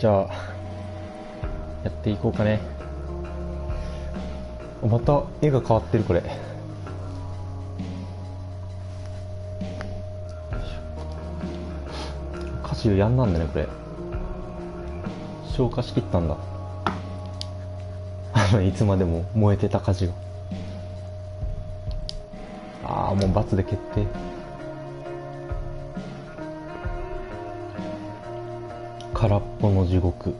じゃあやっていこうかね。また絵が変わってる。これ歌詞やんなんだね。これ消化しきったんだ。いつまでも燃えてた歌詞が。ああ、もう罰で決定。空っぽの地獄。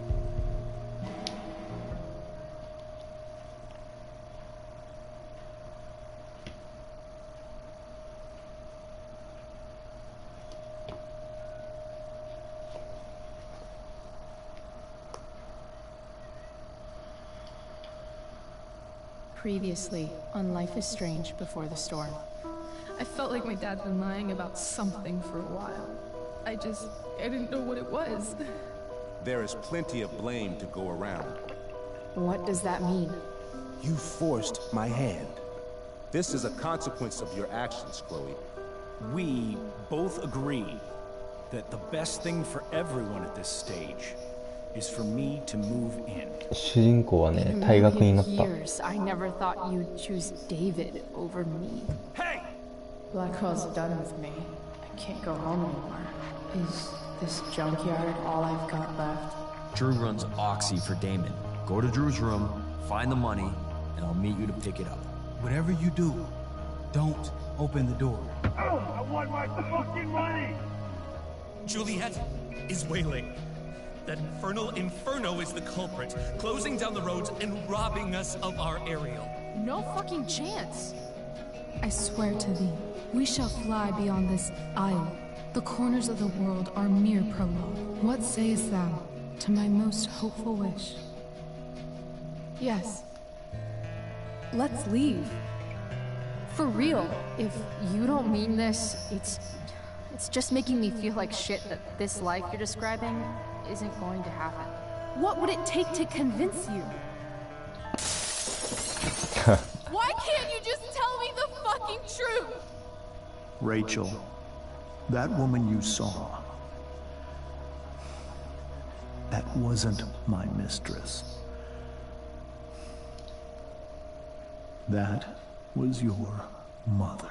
Previously on Life is Strange Before the Storm. I felt like my dad's been lying about something for a while. I didn't know what it was. There is plenty of blame to go around. What does that mean? You forced my hand. This is a consequence of your actions, Chloe. We both agree that the best thing for everyone at this stage is for me to move in. 主人公はね、退学になった。Years, I never thought you'd choose David over me. Hey! Black Hole's done with me. I can't go home anymore. Is this junkyard all I've got left? Drew runs Oxy for Damon. Go to Drew's room, find the money, and I'll meet you to pick it up. Whatever you do, don't open the door. Oh, I want my fucking money! Juliet is wailing. That infernal inferno is the culprit, closing down the roads and robbing us of our aerial. No fucking chance. I swear to thee, we shall fly beyond this isle. The corners of the world are mere prologue. What sayest thou to my most hopeful wish? Yes. Let's leave. For real. If you don't mean this, it's just making me feel like shit that this life you're describing isn't going to happen. What would it take to convince you? Why can't you just tell me the fucking truth? Rachel, that woman you saw, that wasn't my mistress. That was your mother.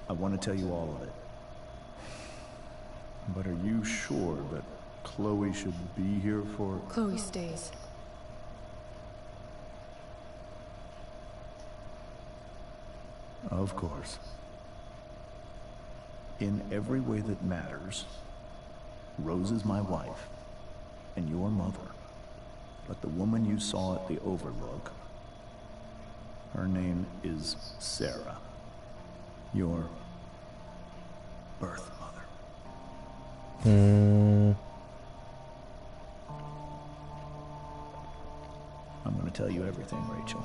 I want to tell you all of it. But are you sure that Chloe should be here for... Chloe stays. Of course. In every way that matters, Rose is my wife and your mother. But the woman you saw at the Overlook, her name is Sarah. Your birth mother. I'm going to tell you everything, Rachel.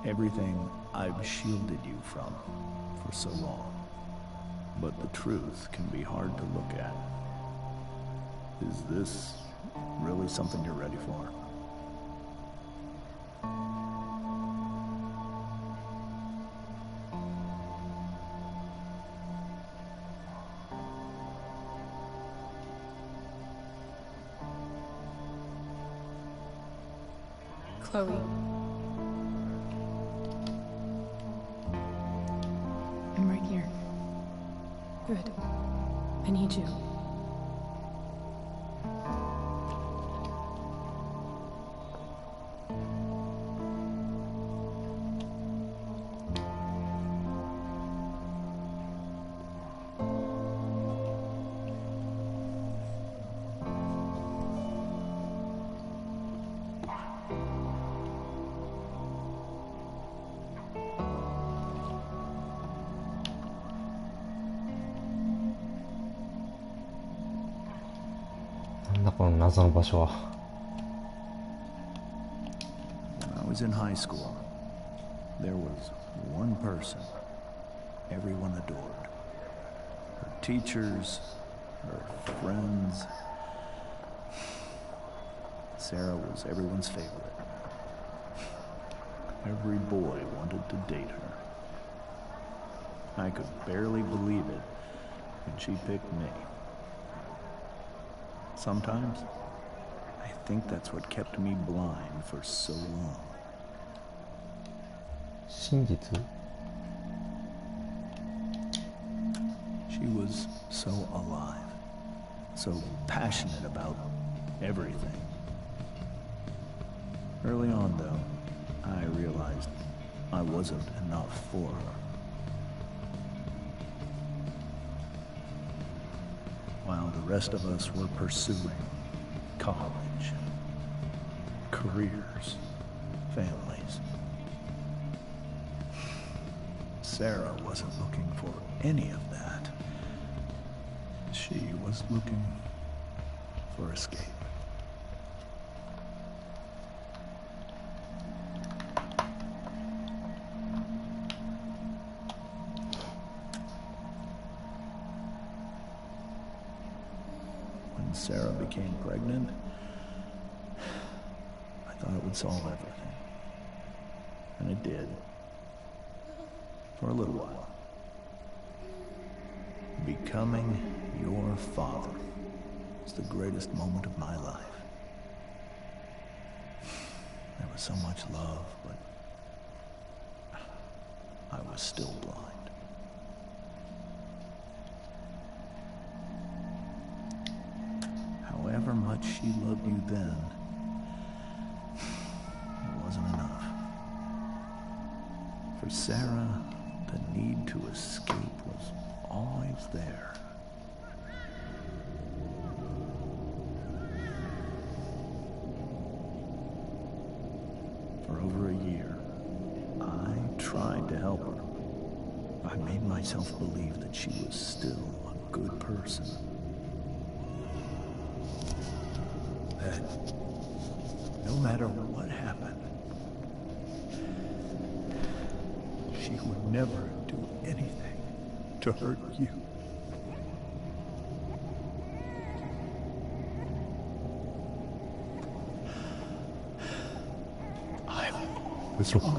Everything I've shielded you from for so long. But the truth can be hard to look at. Is this really something you're ready for? Chloe. I'm right here. Good. I need you. When I was in high school, there was one person everyone adored. Her teachers, her friends. Sarah was everyone's favorite. Every boy wanted to date her. I could barely believe it when she picked me. Sometimes, I think that's what kept me blind for so long. 真実? She was so alive, so passionate about everything. Early on, though, I realized I wasn't enough for her. While the rest of us were pursuing college, careers, families, Sarah wasn't looking for any of that. She was looking for escape. When Sarah became pregnant, I thought it would solve everything. And it did. For a little while. Becoming your father was the greatest moment of my life. There was so much love, but I was still blind. However much she loved you then, it wasn't enough. For Sarah, the need to escape was always there. For over a year, I tried to help her. I made myself believe that she was still a good person. That no matter what happened, she would never do anything to hurt you.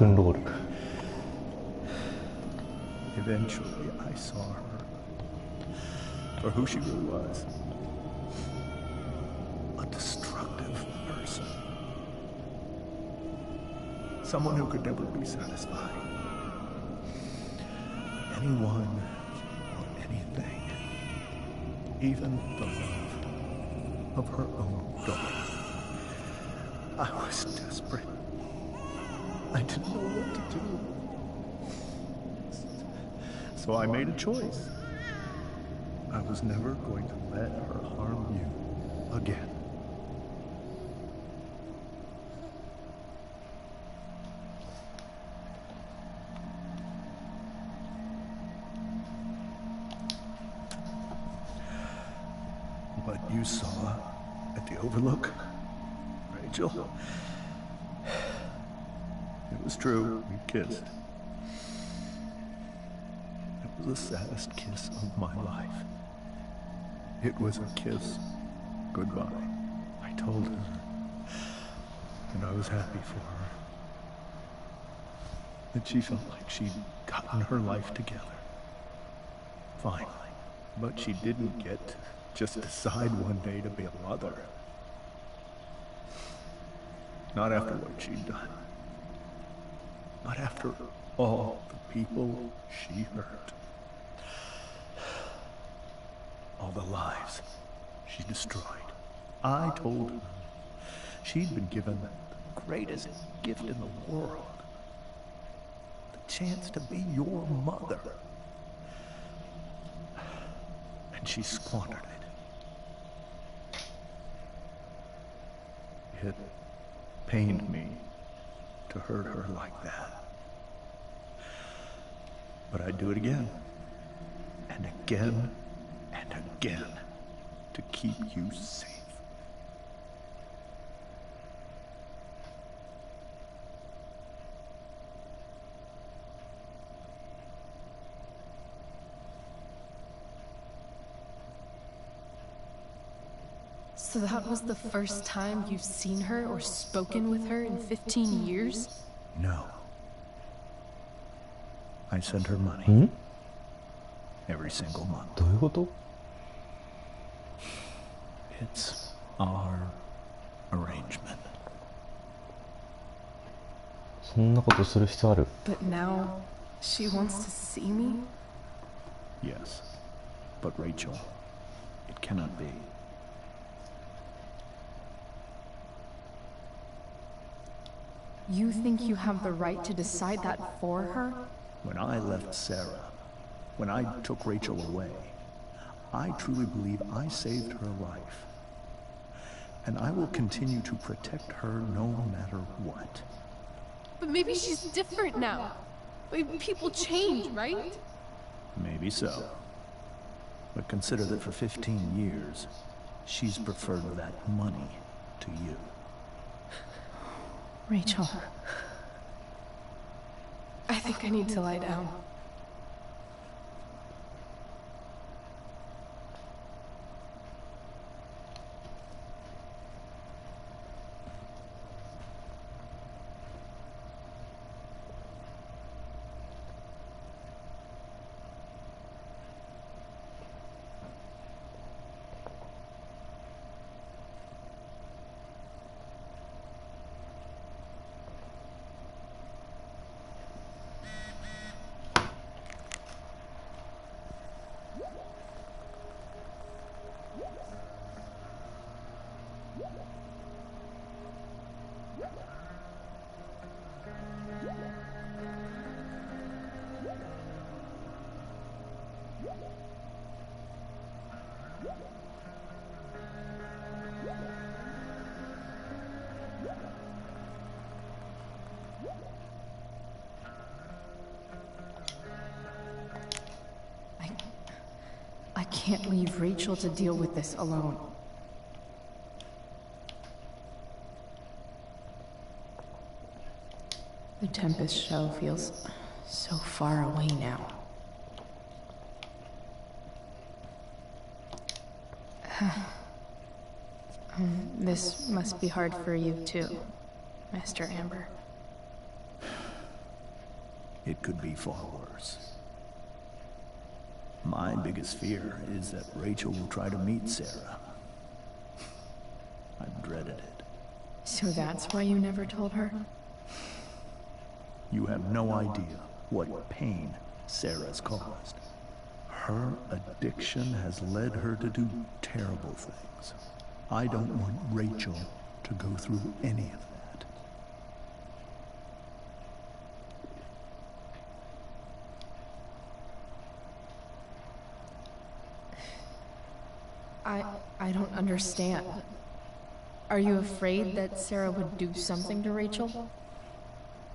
rock'n'roll. Eventually, I saw her for who she really was. A destructive person. Someone who could never be satisfied. Anyone or anything. Even the love of her own daughter. I was desperate. I didn't know what to do. So I made a choice. I was never going to let her harm you again. What you saw at the Overlook, Rachel, it was true. We kissed. It was the saddest kiss of my life. It was a kiss goodbye. I told her, and I was happy for her, that she felt like she'd gotten her life together. Finally. But she didn't get to just decide one day to be a mother. Not after what she'd done. Not after all the people she hurt. All the lives she destroyed. I told her she'd been given the greatest gift in the world. The chance to be your mother. And she squandered it. It pained me to hurt her like that. But I'd do it again. And again. And again. To keep you safe. So that was the first time you've seen her or spoken with her in 15 years? No. I send her money. Every single month. どういうこと？ It's our arrangement. そんなことする必要ある？ But now she wants to see me? Yes. But Rachel, it cannot be. You think you have the right to decide that for her? When I left Sarah, when I took Rachel away, I truly believe I saved her life. And I will continue to protect her no matter what. But maybe she's different now. Maybe people change, right? Maybe so. But consider that for 15 years, she's preferred that money to you. Rachel. I think I need to lie down. I can't leave Rachel to deal with this alone. The Tempest show feels so far away now. This must be hard for you too, Master Amber. It could be far worse. My biggest fear is that Rachel will try to meet Sarah. I've dreaded it. So that's why you never told her? You have no idea what pain Sarah's caused. Her addiction has led her to do terrible things. I don't want Rachel to go through any of that. I don't understand. Are you afraid that Sarah would do something to Rachel?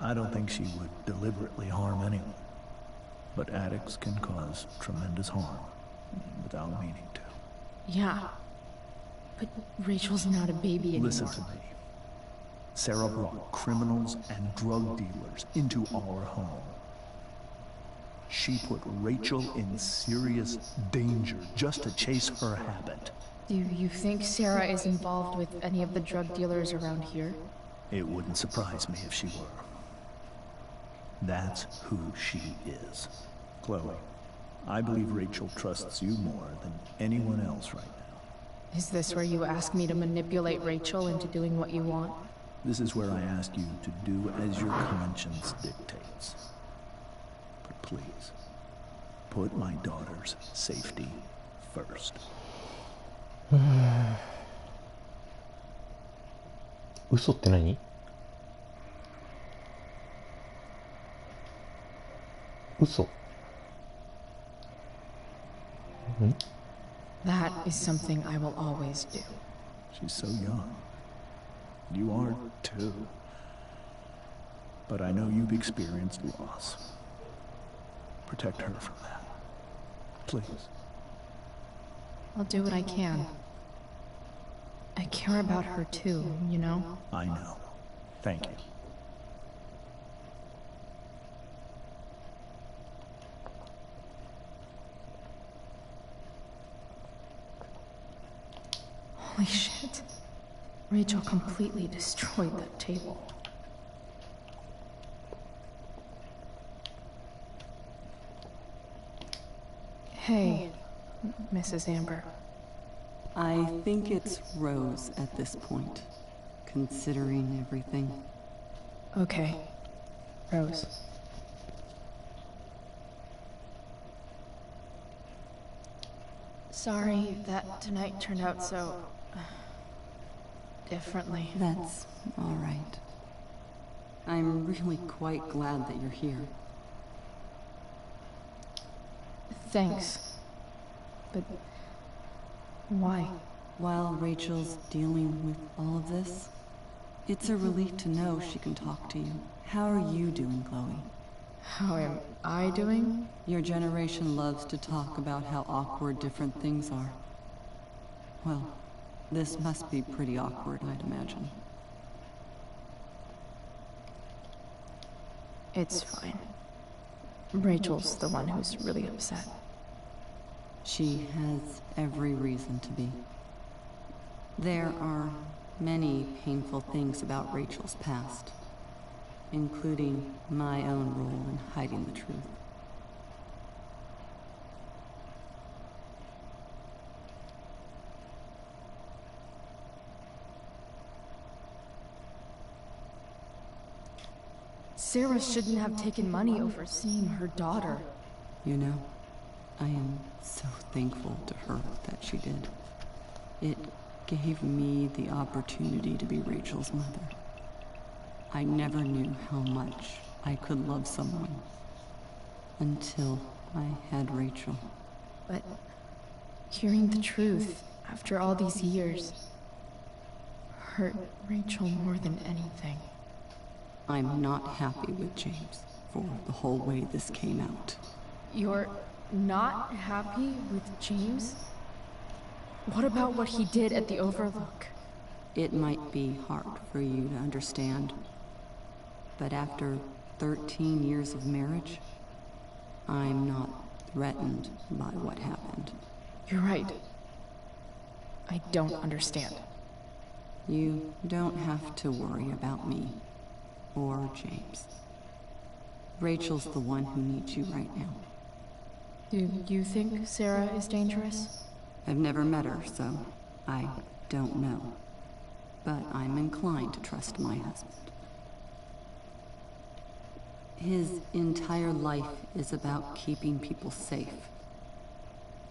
I don't think she would deliberately harm anyone. But addicts can cause tremendous harm without meaning to. Yeah. But Rachel's not a baby anymore. Listen to me. Sarah brought criminals and drug dealers into our home. She put Rachel in serious danger just to chase her habit. Do you think Sarah is involved with any of the drug dealers around here? It wouldn't surprise me if she were. That's who she is. Chloe, I believe Rachel trusts you more than anyone else right now. Is this where you ask me to manipulate Rachel into doing what you want? This is where I ask you to do as your conscience dictates. But please, put my daughter's safety first. 嘘って何？嘘？ん？ That is something I will always do. She's so young. You are too. But I know you've experienced loss. Protect her from that. Please. I'll do what I can. I care about her too, you know? I know. Thank you. Holy shit. Rachel completely destroyed that table. Hey, Mrs. Amber. I think it's Rose at this point, considering everything. Okay, Rose. Sorry that tonight turned out so... differently. That's all right. I'm really quite glad that you're here. Thanks. But... why? While Rachel's dealing with all of this, it's a relief to know she can talk to you. How are you doing, Chloe? How am I doing? Your generation loves to talk about how awkward different things are. Well, this must be pretty awkward, I'd imagine. It's fine. Rachel's the one who's really upset. She has every reason to be. There are many painful things about Rachel's past, including my own role in hiding the truth. Sarah shouldn't have taken money over seeing her daughter. You know, I am so thankful to her that she did. It gave me the opportunity to be Rachel's mother. I never knew how much I could love someone until I had Rachel. But hearing the truth after all these years hurt Rachel more than anything. I'm not happy with James for the whole way this came out. You're not happy with James? What about what he did at the Overlook? It might be hard for you to understand, but after 13 years of marriage, I'm not threatened by what happened. You're right. I don't understand. You don't have to worry about me or James. Rachel's the one who needs you right now. Do you think Sarah is dangerous? I've never met her, so I don't know. But I'm inclined to trust my husband. His entire life is about keeping people safe.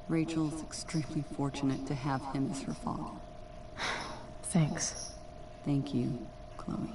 Rachel's extremely fortunate to have him as her father. Thanks. Thank you, Chloe.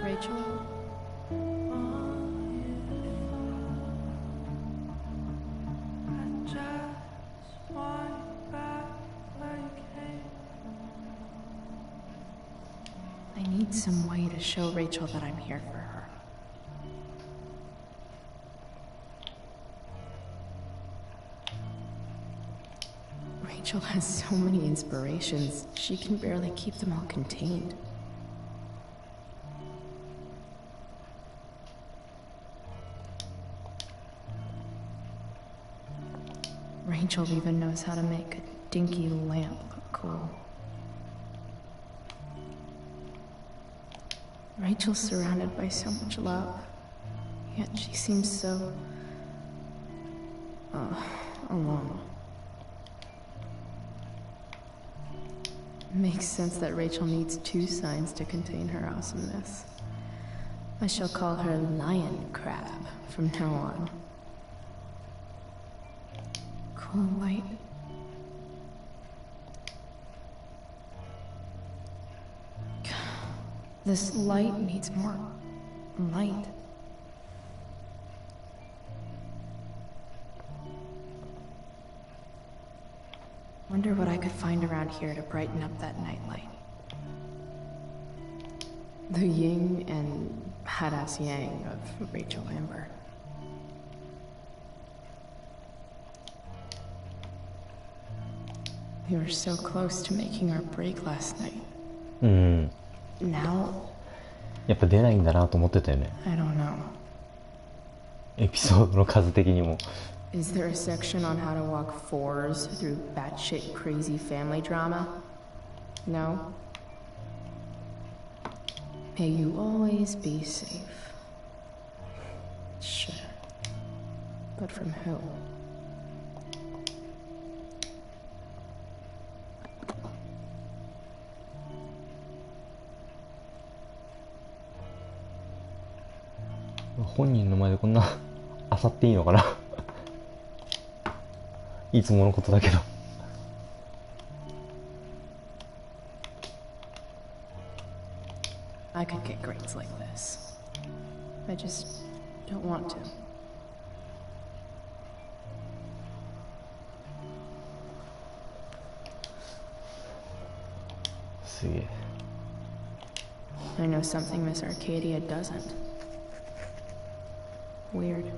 Rachel? I need some way to show Rachel that I'm here for her. Rachel has so many inspirations, she can barely keep them all contained. Rachel even knows how to make a dinky lamp look cool. Rachel's surrounded by so much love, yet she seems so... alone. Makes sense that Rachel needs 2 signs to contain her awesomeness. I shall call her Lion Crab from now on. Cool light. This light needs more light. Wonder what I could find around here to brighten up that nightlight. The yin and badass yang of Rachel Amber. We were so close to making our break last night. Now? やっぱ出ないんだなと思ってたよね。 I don't know. エピソードの数的にも。 Is there a section on how to walk 4s through batshit crazy family drama? No? May you always be safe. Sure. But from who?本人の前でこんな漁っていいのかな。いつものことだけど。I could get grades like this. I just don't want to. すげえ。I know something Miss Arcadia doesn't. Weird.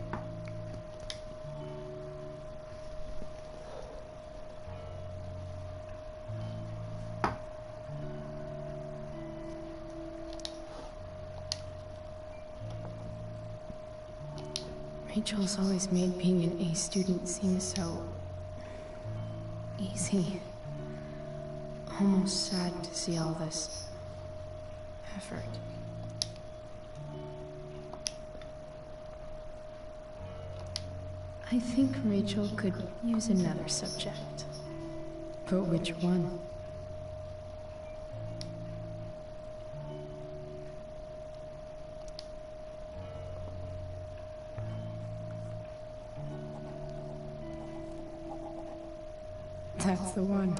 Rachel's always made being an A student seem so easy. Almost sad to see all this effort. I think Rachel could use another subject. But which one? That's the one.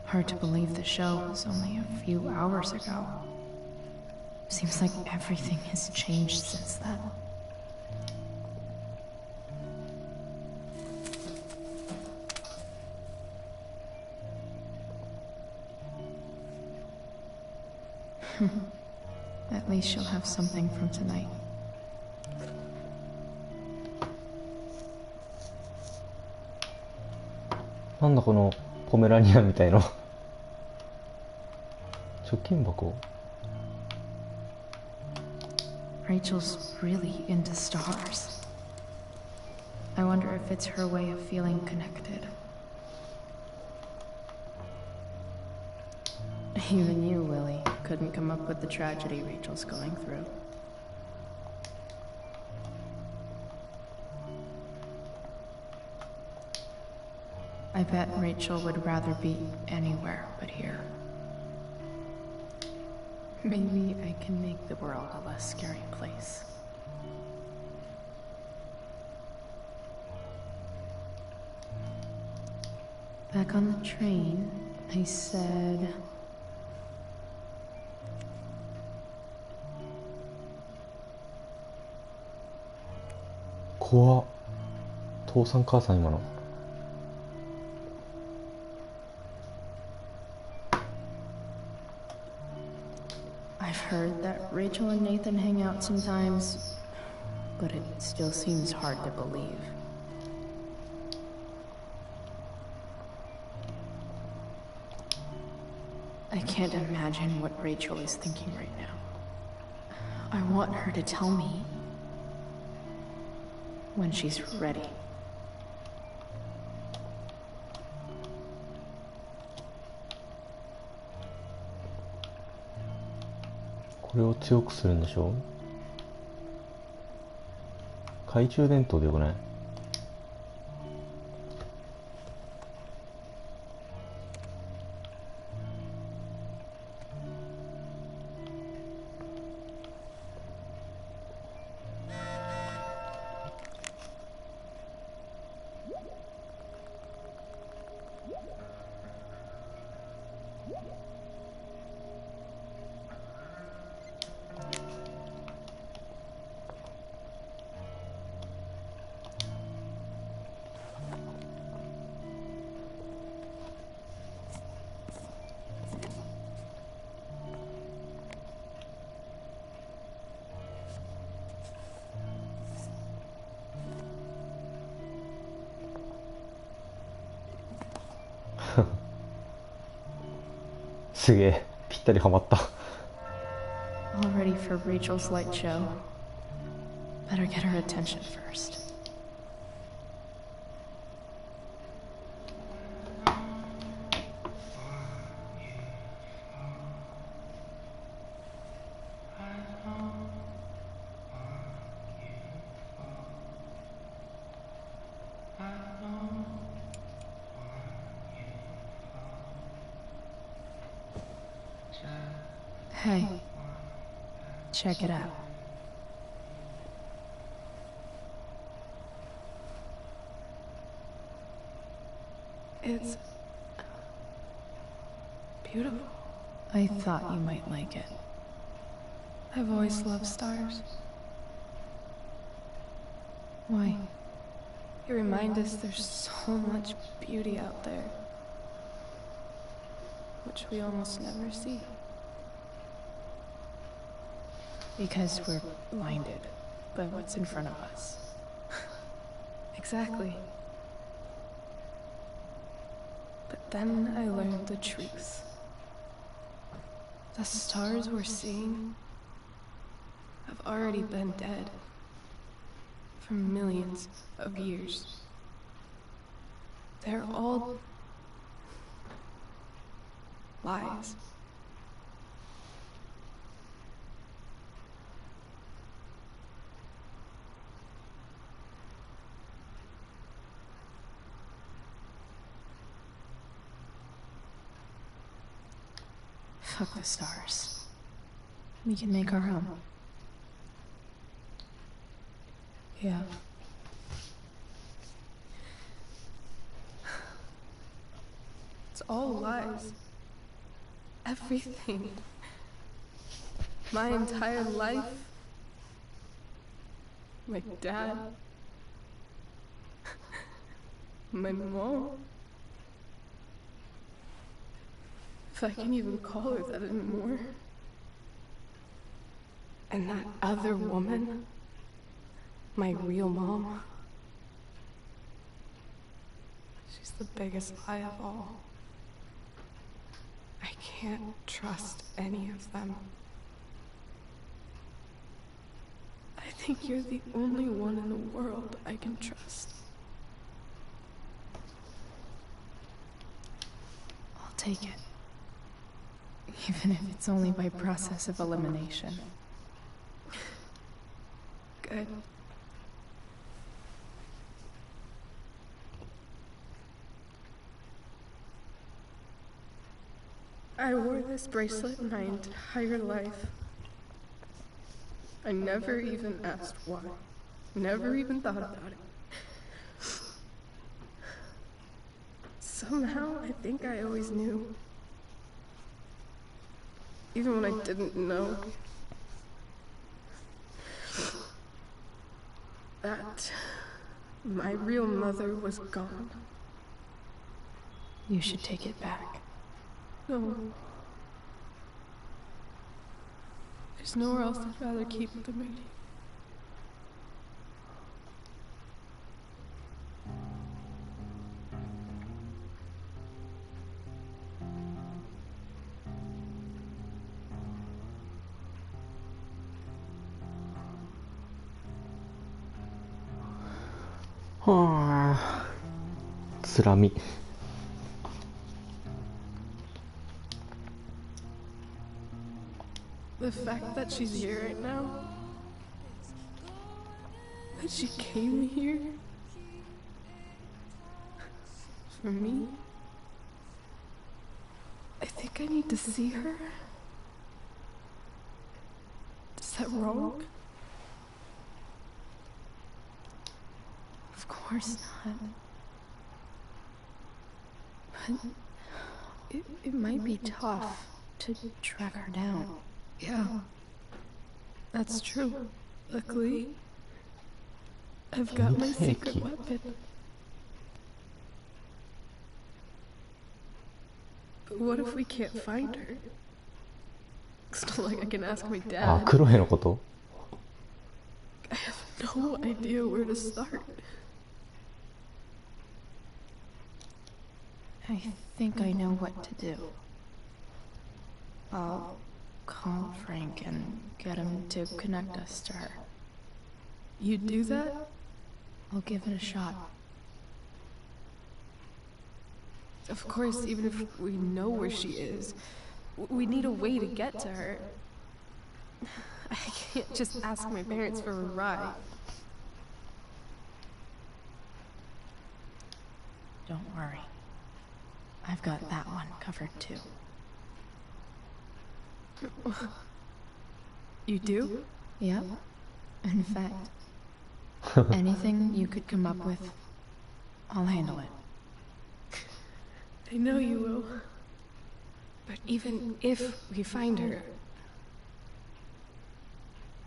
Hard to believe the show was only a few hours ago. Seems like everything has changed since then. At least she'll have something from tonight. Nandaこのポメラニアンみたいの貯金箱 Rachel's really into stars. I wonder if it's her way of feeling connected. Even you, Willie, couldn't come up with the tragedy Rachel's going through. I bet Rachel would rather be anywhere but here. Maybe I can make the world a less scary place. Back on the train, I said...怖っ。父さん母さん今の。I've heard that Rachel and Nathan hang out sometimes, but it still seems hard to believe. I can't imagine what Rachel is thinking right now. I want her to tell me when she's ready.これを強くするんでしょ。懐中電灯でよくない？すげえ、ぴったりハマった。All ready for Rachel's light show. Better get her attention first. Hey, check it out. It's beautiful. I thought you might like it. I've always loved stars. Why? You remind us there's so much beauty out there, which we almost never see. Because we're blinded by what's in front of us. Exactly. But then I learned the truth. The stars we're seeing have already been dead for millions of years. They're all lies. Fuck the stars. We can make our own. Yeah. It's all lies. Everything. My entire life. My dad. My mom. If I can even call her that anymore. And that other woman, my real mom, she's the biggest lie of all. I can't trust any of them. I think you're the only one in the world I can trust. I'll take it. Even if it's only by process of elimination. Good. I wore this bracelet my entire life. I never even asked why. Never even thought about it. Somehow, I think I always knew. Even when I didn't know. That my real mother was gone. You should take it back. No. There's nowhere else I'd rather keep it than me. はあ、つらみ。The fact that she's here right now, that she came here for me, I think I need to see her. Is that wrong? Of course not. But it might be tough to track her down. Yeah, that's true. Luckily, I've got my secret weapon. But what if we can't find her? It's not like I can ask my あ、 dad. クロエのこと？ I have no idea where to start. I think I know what to do. I'll call Frank and get him to connect us to her. You do that? I'll give it a shot. Of course, even if we know where she is, we need a way to get to her. I can't just ask my parents for a ride. Don't worry. I've got that one covered too. You do? Yep. In fact, anything you could come up with, I'll handle it. I know you will. But even if we find her,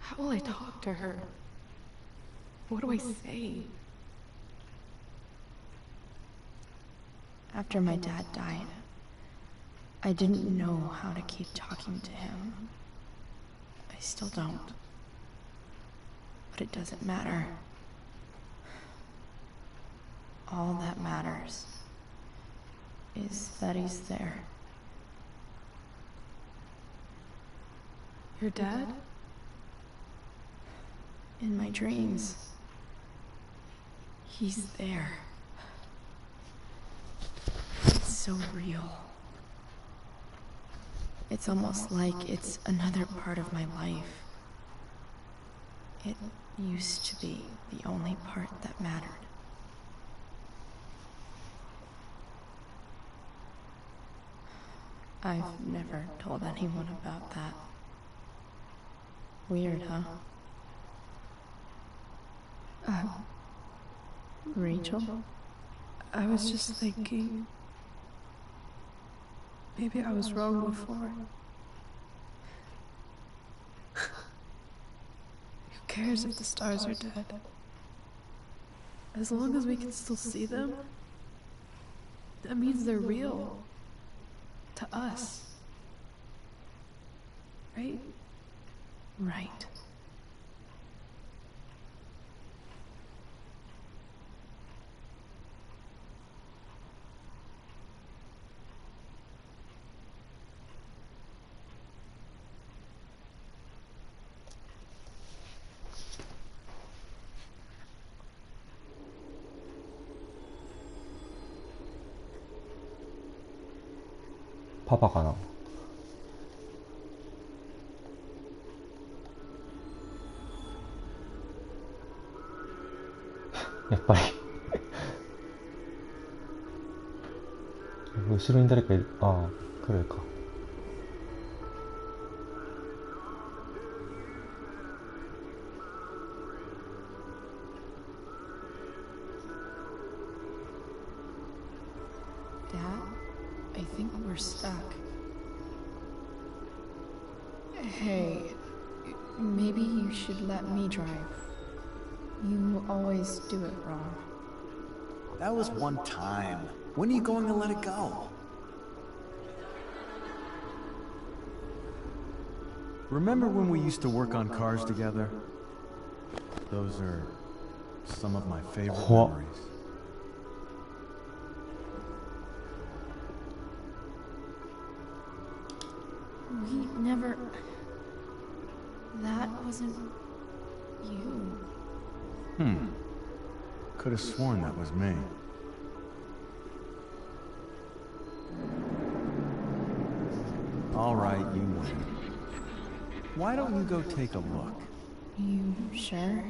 how will I talk to her? What do I say? After my dad died, I didn't know how to keep talking to him. I still don't. But it doesn't matter. All that matters is that he's there. Your dad? In my dreams, he's there. It's so real. It's almost like it's another part of my life. It used to be the only part that mattered. I've never told anyone about that. Weird, huh? Rachel? I was just thinking, maybe I was wrong before. Who cares if the stars are dead? As long as we can still see them, that means they're real. To us. Right? Right.パパかな。やっぱり後ろに誰かいる。ああ、クロエか。I think we're stuck. Hey, maybe you should let me drive. You always do it wrong. That was one time. When are you going to let it go? Remember when we used to work on cars together? Those are some of my favorite memories. We never... That wasn't you. could have sworn that was me. All right, you win. Why don't you go take a look? You sure?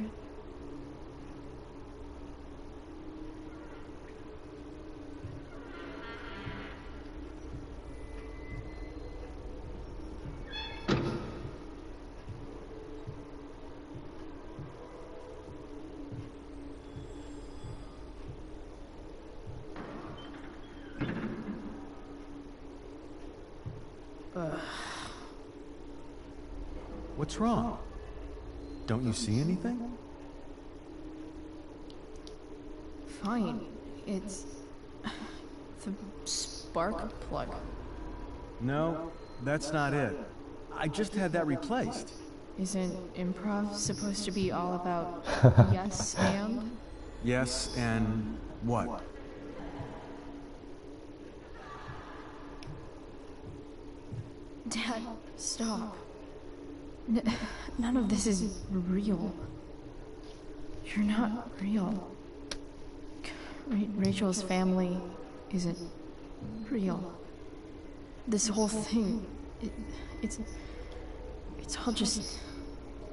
What's wrong? Don't you see anything? Fine. It's the spark plug. No, that's not it. I just had that replaced. Isn't improv supposed to be all about yes and? Yes, and what? Dad, stop. None of this is real. You're not real. Rachel's family isn't real. This whole thing, it's all just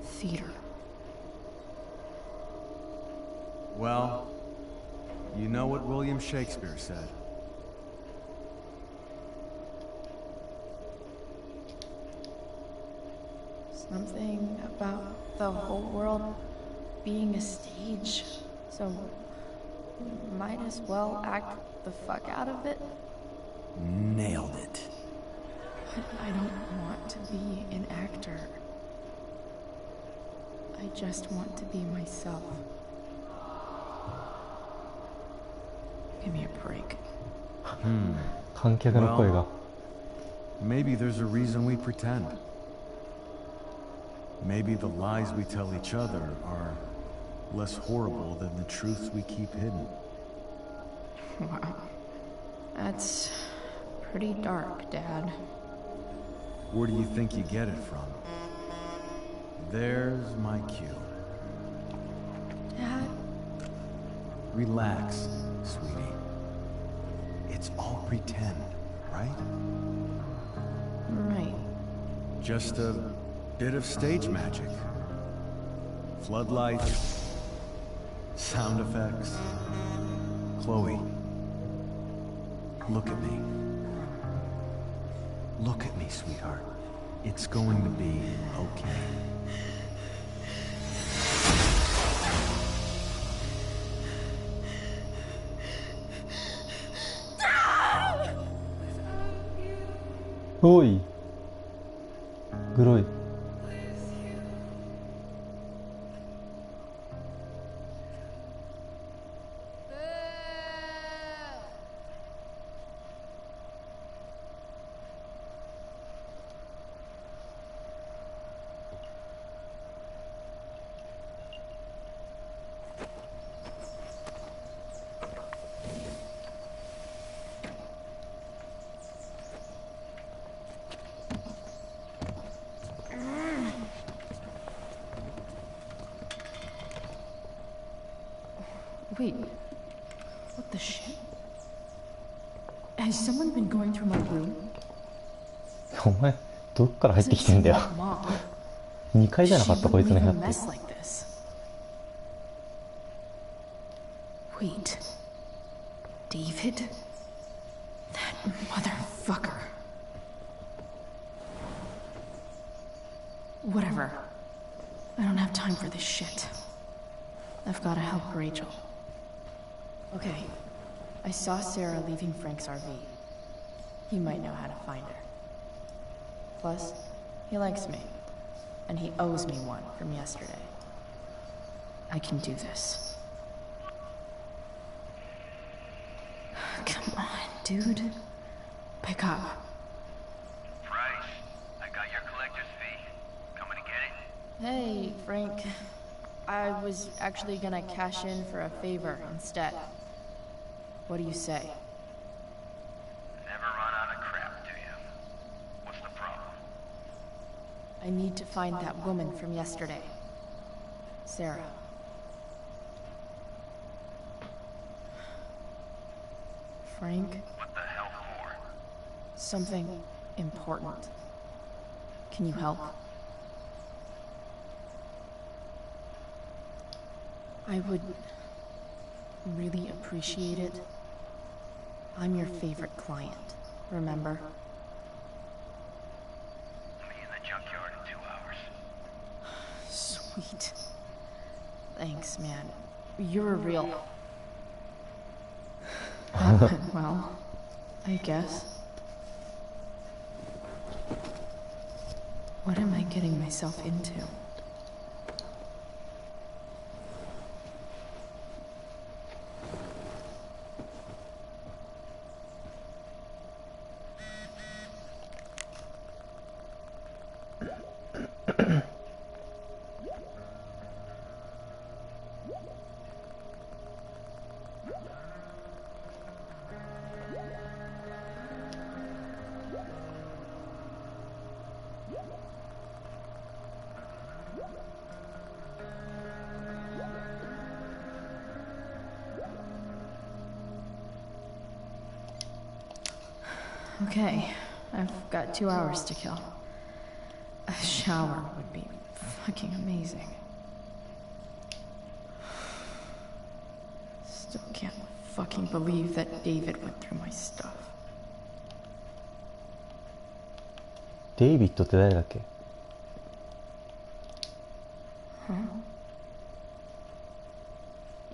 theater. Well, you know what William Shakespeare said. Something about the whole world being a stage, so might as well act the fuck out of it. Nailed it. But I don't want to be an actor. I just want to be myself. Give me a break. 観客の声が。Maybe there's a reason we pretend. Maybe the lies we tell each other are less horrible than the truths we keep hidden. Wow. That's pretty dark, Dad. Where do you think you get it from? There's my cue. Dad? Relax, sweetie. It's all pretend, right? Right. Just a bit of stage magic. Floodlights, sound effects. Chloe, look at me. Look at me, sweetheart. It's going to be okay.おい。グロい。Wait, what the shit? Has someone been going through my room? お前、どっから入ってきてんだよ。2階じゃなかったこいつの部屋って。Wait, David? That motherfucker. Whatever. I don't have time for this shit. I've got to help Rachel. Okay, I saw Sarah leaving Frank's RV. He might know how to find her. Plus, he likes me, and he owes me one from yesterday. I can do this. Come on, dude. Pick up. Price, I got your collector's fee. Coming to get it? Hey, Frank. I was actually gonna cash in for a favor instead. What do you say? Never run out of crap, do you? What's the problem? I need to find that woman from yesterday. Sarah. Frank? What the hell for? Something important. Can you help? I would really appreciate it. I'm your favorite client, remember? I'll be in the junkyard in 2 hours. Sweet. Thanks, man. You're a real... well, I guess. What am I getting myself into? Okay, I've got 2 hours to kill. A shower would be fucking amazing. Still can't fucking believe that David went through my stuff. デイビッドって誰だっけ？ Huh?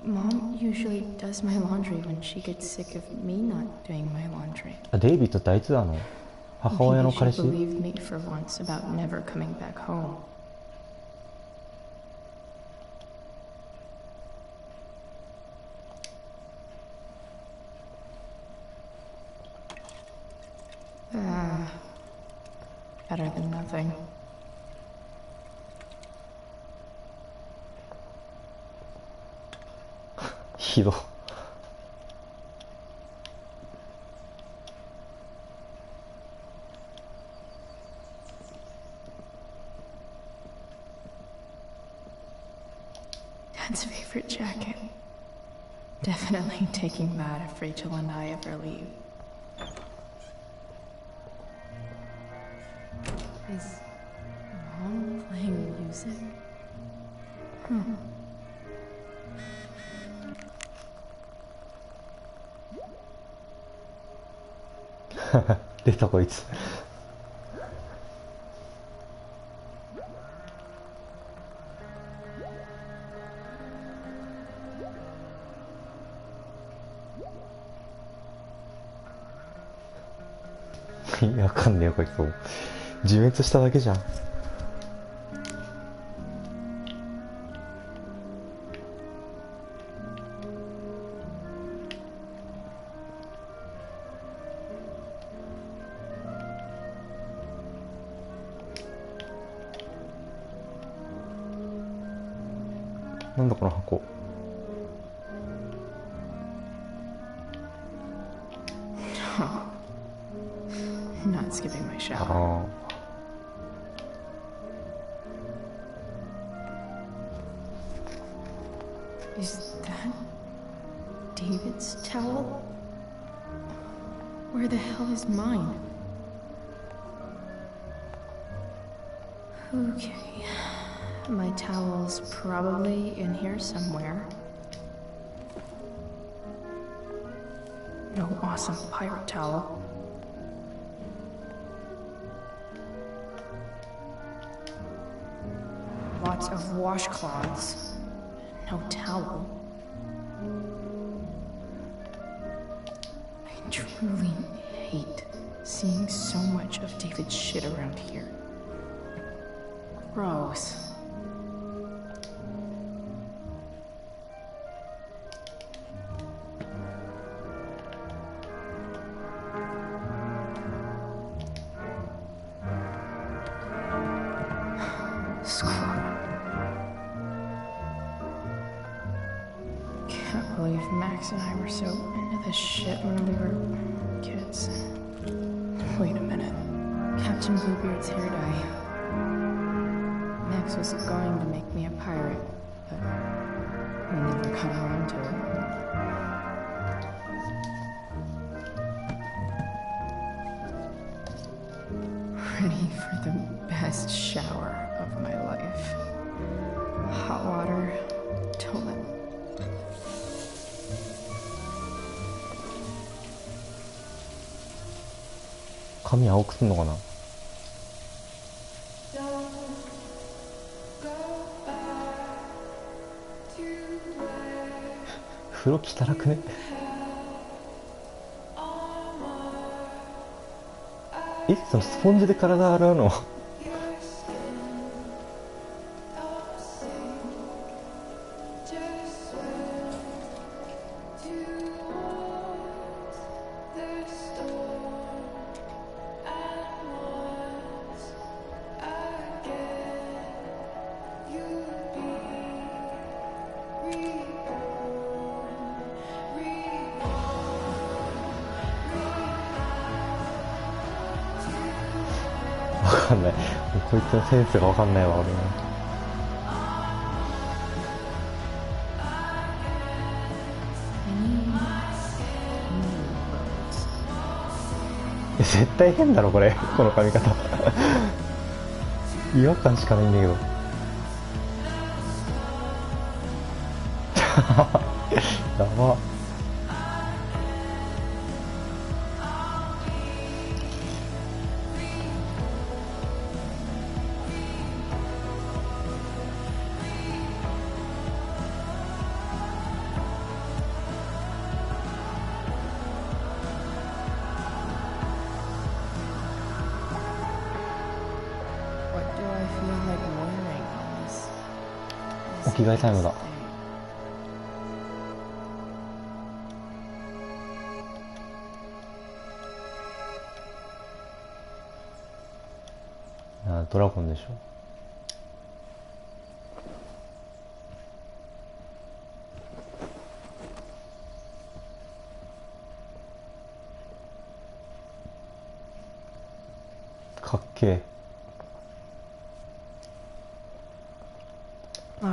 Mom usually does my laundry when she gets sick of me not doing my laundry. あ、デイビッドってあいつだの母親の彼氏？ Maybe she believed me for once about never coming back home. Better than nothing. ひど。Dad's favorite jacket. Definitely taking that if Rachel and I ever leave. Is Mom playing music? Hmm. 出たこいつ。意味わかんねえよこいつ。自滅しただけじゃん。なんだこの箱。Not skipping my shower. Is that David's towel? Where the hell is mine? Okay. My towel's probably in here somewhere. No awesome pirate towel. Lots of washcloths. No towel. I truly hate seeing so much of David's shit around here. Gross. Can't believe Max and I were so into this shit when we were kids. Wait a minute. Captain Bluebeard's hair dye. Max was going to make me a pirate, but we never got around to it. longest shower of my life. Hot water, don't let me. 髪青くすんのかな。風呂汚くね。そのスポンジで体洗うの。わかんない。こいつのセンスがわかんないわ、俺も。絶対変だろ、これ。この髪型。違和感しかないんだけど。やば。お着替えタイムだ。ドラゴンでしょ。かっけえ。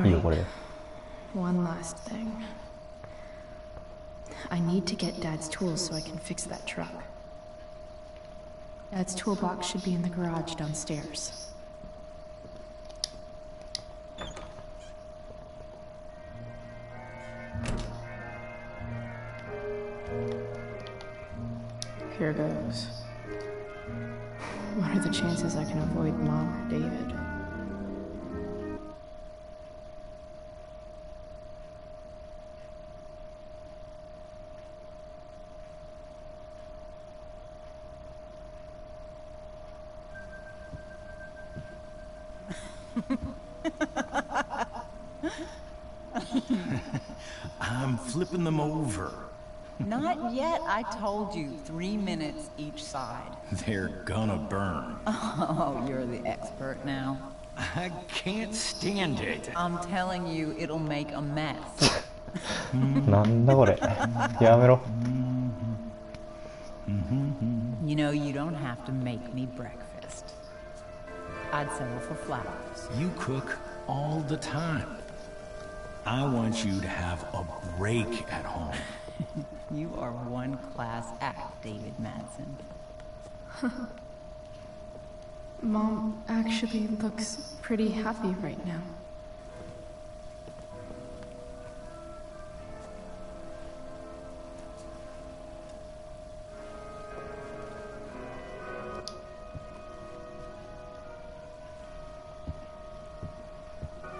いいよこれ。One last thing. I need to get Dad's tools so I can fix that truck. Dad's toolbox should be in the garage downstairs. Here goes. What are the chances I can avoid Mom or David? I'm flipping them over. Not yet. I told you, 3 minutes each side. They're gonna burn. Oh, you're the expert now. I can't stand it. I'm telling you, it'll make a mess. なんだこれ。やめろ。You know, you don't have to make me breakfast. I'd settle for flowers. You cook all the time. I want you to have a break at home. You are one class act, David Madsen. Mom actually looks pretty happy right now.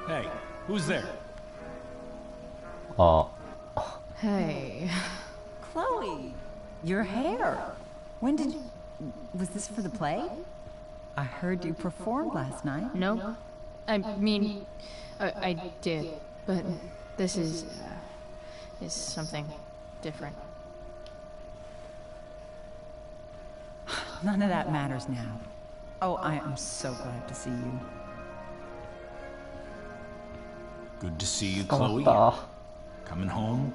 Hey, who's there? Hey. Chloe, your hair. When did you... Was this for the play? I heard you performed last night. No. I mean, I did, but this is something different. None of that matters now. Oh, I am so glad to see you. Good to see you, Chloe. Coming home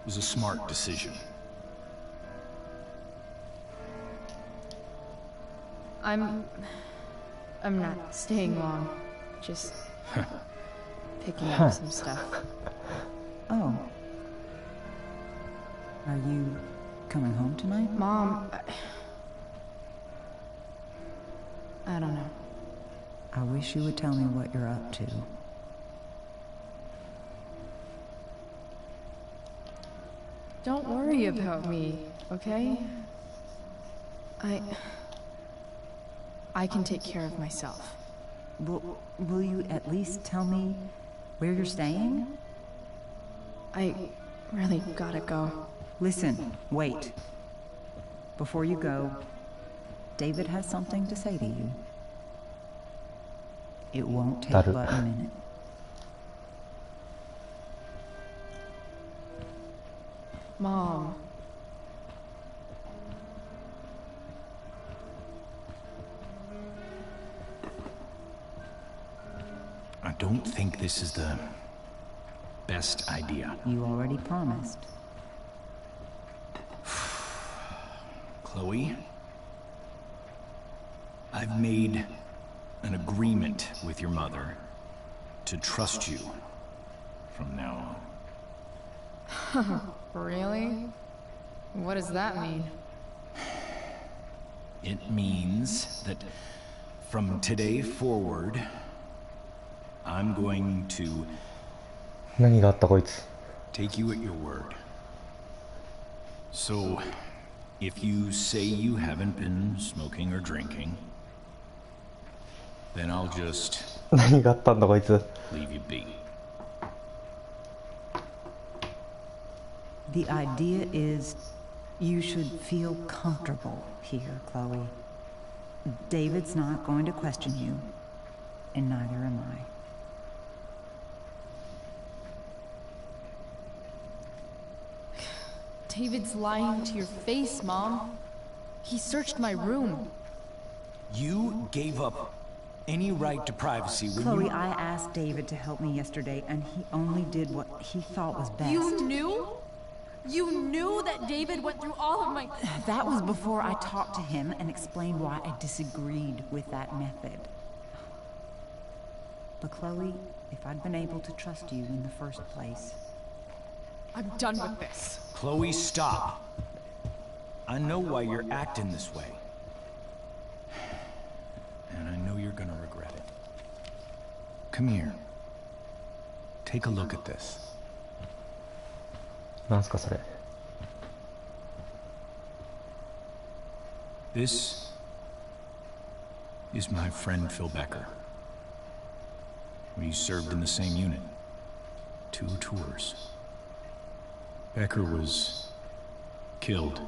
was a smart decision. I'm not staying long. Just picking up some stuff. Oh. Are you coming home tonight? Mom, I don't know. I wish you would tell me what you're up to. Don't worry about me, okay? I can take care of myself. Will you at least tell me where you're staying? I really gotta go. Listen, wait. Before you go, David has something to say to you. It won't take but a minute. Mom. I don't think this is the best idea. You already promised. Chloe, I've made an agreement with your mother to trust you from now on. Really? What does that mean? It means that from today forward, I'm going to 何があったこいつ take you at your word. So, if you say you haven't been smoking or drinking, then I'll just 何があったんだこいつ leave you be. The idea is you should feel comfortable here, Chloe. David's not going to question you, and neither am I. David's lying to your face, Mom. He searched my room. You gave up any right to privacy when Chloe, I asked David to help me yesterday, and he only did what he thought was best. You knew? You knew that David went through all of my... That was before I talked to him and explained why I disagreed with that method. But Chloe, if I'd been able to trust you in the first place... I'm done with this. Chloe, stop. I know why you're acting this way. And I know you're gonna regret it. Come here. Take a look at this. なんすかそれ This is my friend Phil Becker. We served in the same unit. 2 tours. Becker was killed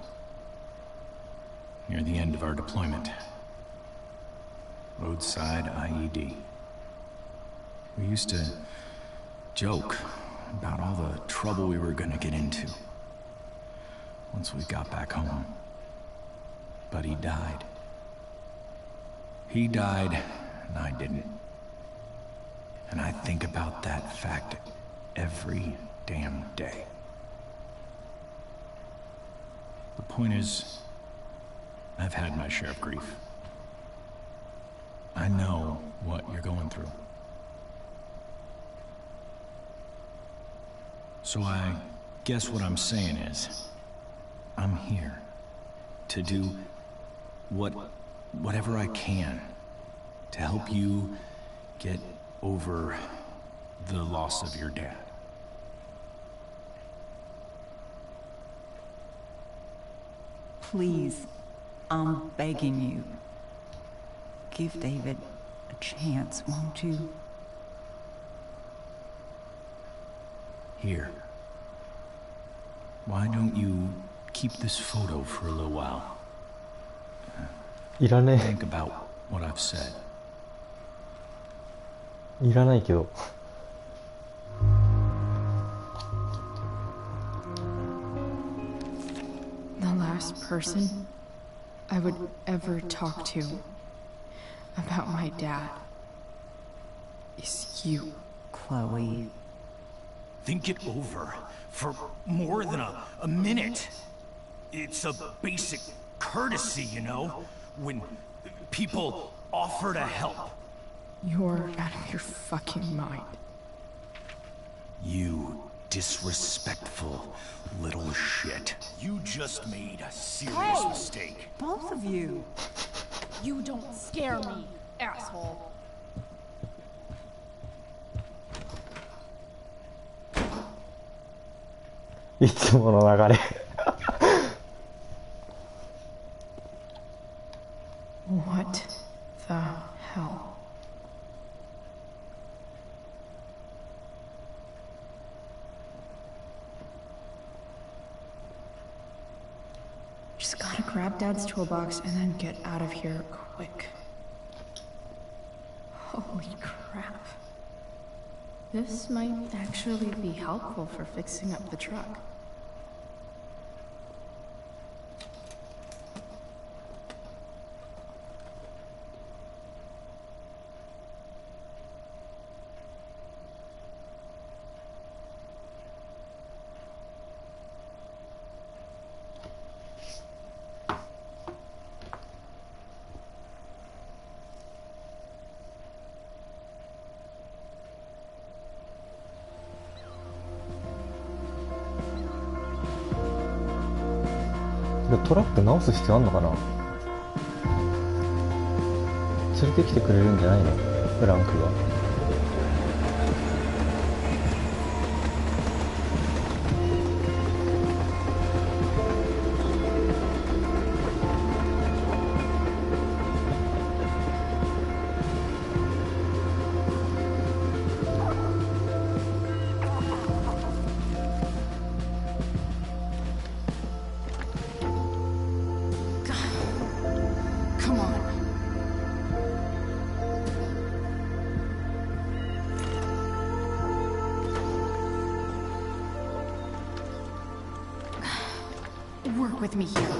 near the end of our deployment. Roadside IED. We used to joke about all the trouble we were gonna get into once we got back home. But he died. He died, and I didn't. And I think about that fact every damn day. The point is, I've had my share of grief. I know what you're going through. So I guess what I'm saying is, I'm here to do whatever I can to help you get over the loss of your dad. Please, I'm begging you. Give David a chance, won't you? Here. Why don't you keep this photo for a little while? いらね Think about what I've said. えいらないけど The last person I would ever talk to about my dad is you. Chloe. Think it over for more than a minute. It's a basic courtesy, you know, when people offer to help. You're out of your fucking mind. You disrespectful little shit. You just made a serious mistake. Both of you. You don't scare me, asshole. いつもの流れ。What the hell? Just gotta grab Dad's toolbox and then get out of here quick. Holy crap. This might actually be helpful for fixing up the truck.これトラック直す必要あんのかな。連れてきてくれるんじゃないの、フランクが。Work with me here.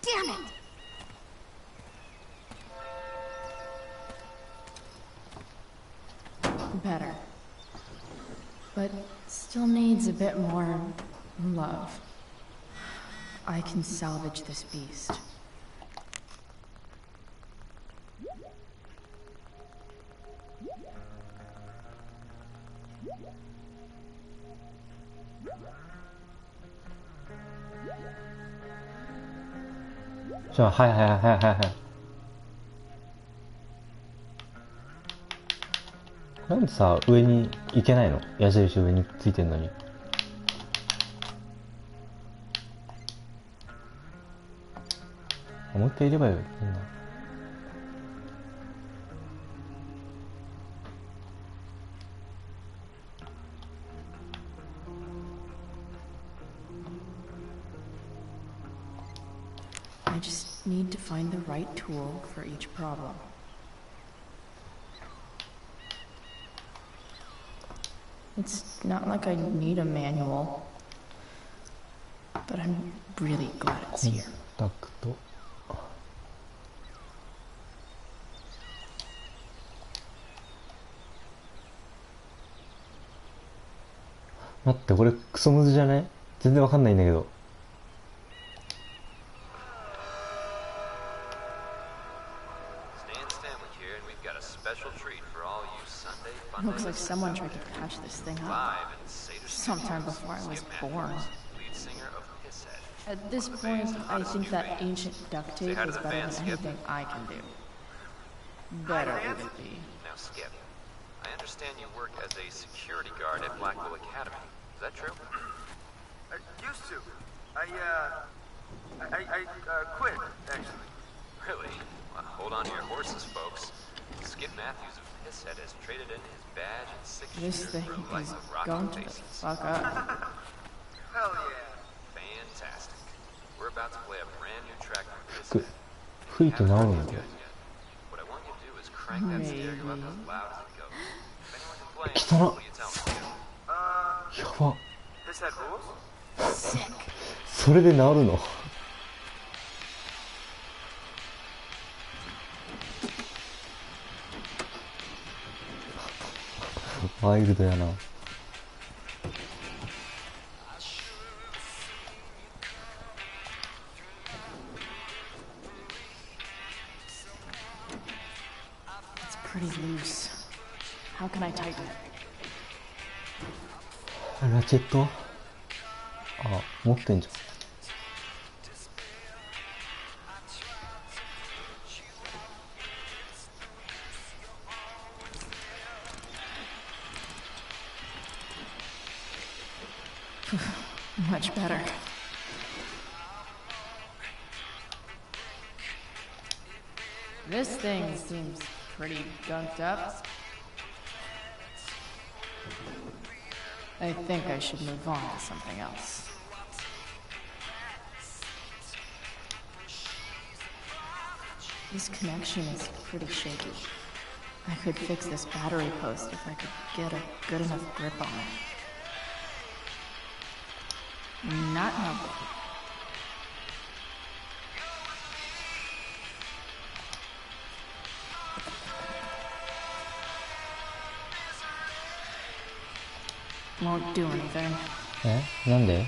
Damn it! Better. But still needs a bit more love. I can salvage this beast.じゃあ、はいはいはいはいはい。なんでさ、上に行けないの？矢印上についてんのに。もう一回いればよ、みんな。I just need to find the right tool for each problem. It's not like I need a manual, but I'm really glad it's here. コンタクト。待って、これクソムズじゃない？全然わかんないんだけど。Looks like someone tried to patch this thing up sometime before I was born. At this point, I think that ancient duct tape is better than anything I can do. Better it would be. Now, Skip, I understand you work as a security guard at Blackwell Academy. Is that true? I used to. I quit, actually. Really? Well, hold on to your horses, folks. Skip Matthews of Pisshead has traded in his badge and 6 This years thing for a life is of going rocking to bases. fuck up. Hell yeah. Fantastic. We're about to play a brand new track from Pisshead. 吹いて治るんだよ。 What I want you to do is crank that stereo up as loud as it goes. If anyone complains, 汚っ。 will you tell me? やば。 Pisshead rules? Sick. それで治るの？ワイルドやな。It's pretty loose. How can I tighten it? ラチェット？あ、持ってんじゃん。Much better. This thing seems pretty gunked up. I think I should move on to something else. This connection is pretty shaky. I could fix this battery post if I could get a good enough grip on it. Not helpful. Won't do anything. なんで?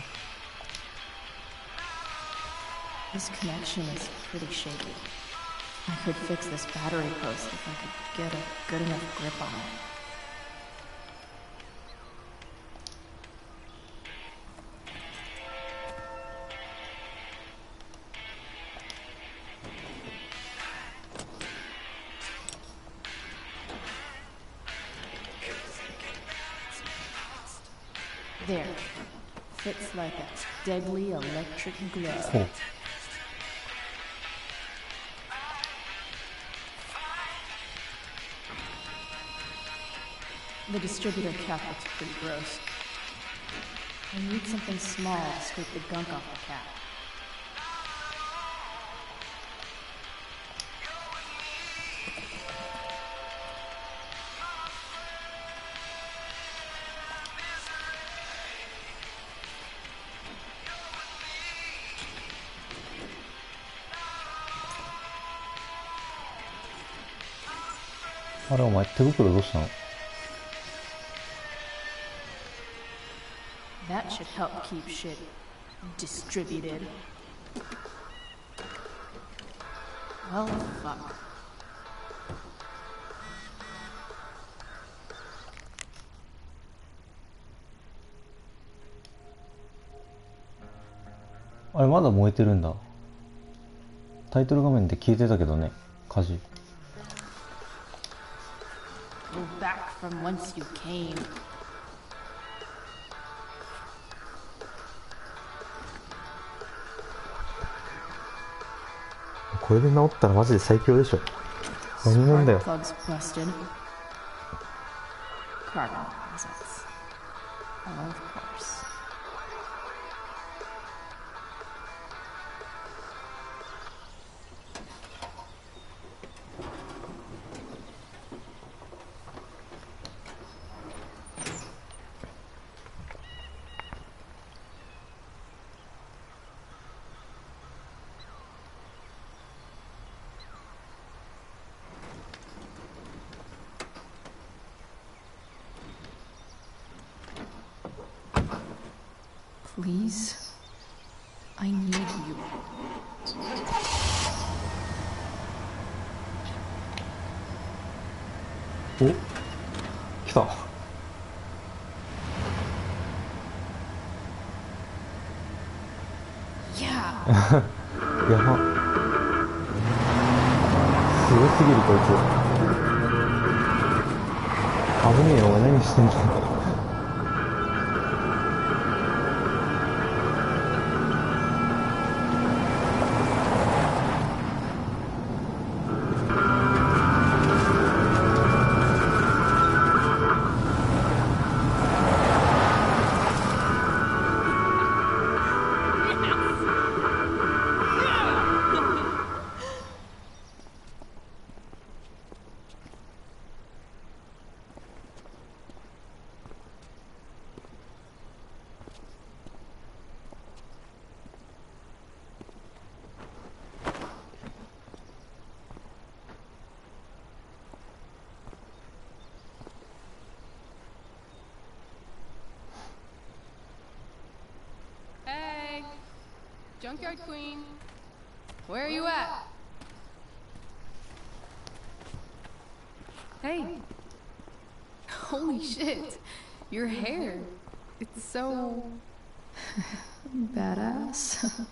This connection is pretty shaky. I could fix this battery post if I could get a good enough grip on it. There. Fits like a deadly electric glove. Cool. The distributor cap looks pretty gross. I need something small to scrape the gunk off the cap.あれお前手袋どうしたの? That should help keep shit distributed. Well, fuck. あれまだ燃えてるんだ。タイトル画面で消えてたけどね、火事。Go back from whence you came. これで治ったらマジで最強でしょ。何なんだよ。Plugs busted. Carbon deposits. Oh, of course. Please, I need you. お、来た。やば。すごすぎるこいつ。危ねえよ、お前何してんの。Junkyard Queen, where are you at? Hey. Holy shit. Your hair. It's so... badass.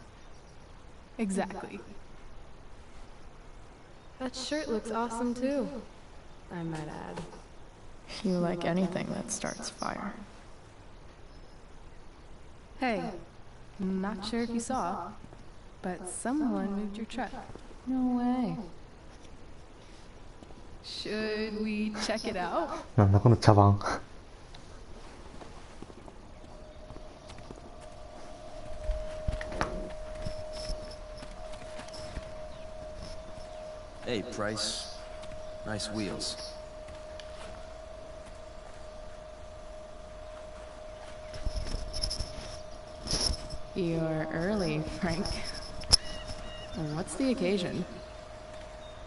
Exactly. That shirt looks awesome too, I might add. You like anything that starts fire. Hey, not sure if you saw, but someone moved your truck. No way. Should we check it out? なんだこの茶番。Hey, Price. Nice wheels. You're early, Frank. What's the occasion?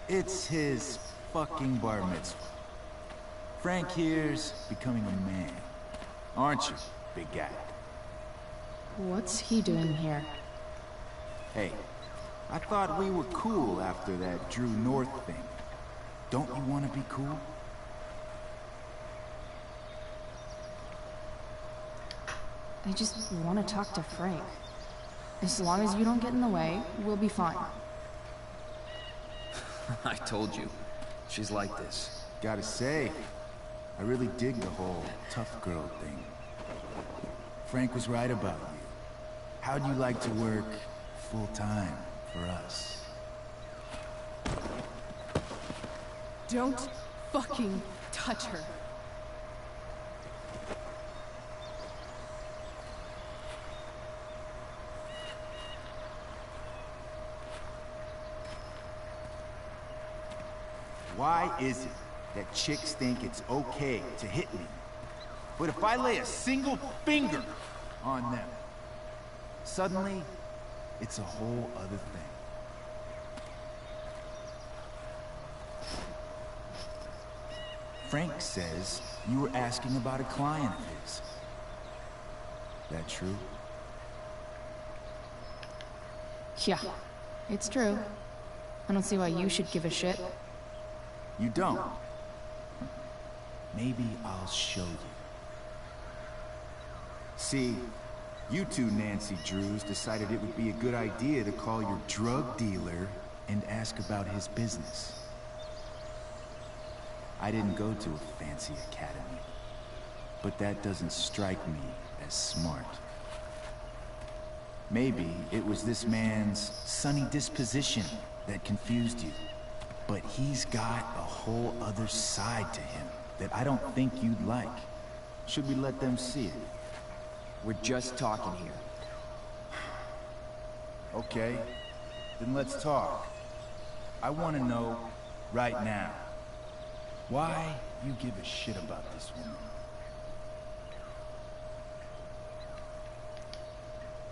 It's his fucking bar mitzvah. Frank here's becoming a man. Aren't you, big guy? What's he doing here? Hey, I thought we were cool after that Drew North thing. Don't you want to be cool? I just want to talk to Frank. As long as you don't get in the way, we'll be fine. I told you. She's like this. Gotta say, I really dig the whole tough girl thing. Frank was right about you. How'd you like to work full-time for us? Don't fucking touch her. Why is it that chicks think it's okay to hit me, but if I lay a single finger on them, suddenly it's a whole other thing? Frank says you were asking about a client of his. That true? Yeah, it's true. I don't see why you should give a shit. You don't? Maybe I'll show you. See, you two Nancy Drews decided it would be a good idea to call your drug dealer and ask about his business. I didn't go to a fancy academy, but that doesn't strike me as smart. Maybe it was this man's sunny disposition that confused you. But he's got a whole other side to him that I don't think you'd like. Should we let them see it? We're just talking here. Okay, then let's talk. I want to know right now why you give a shit about this woman.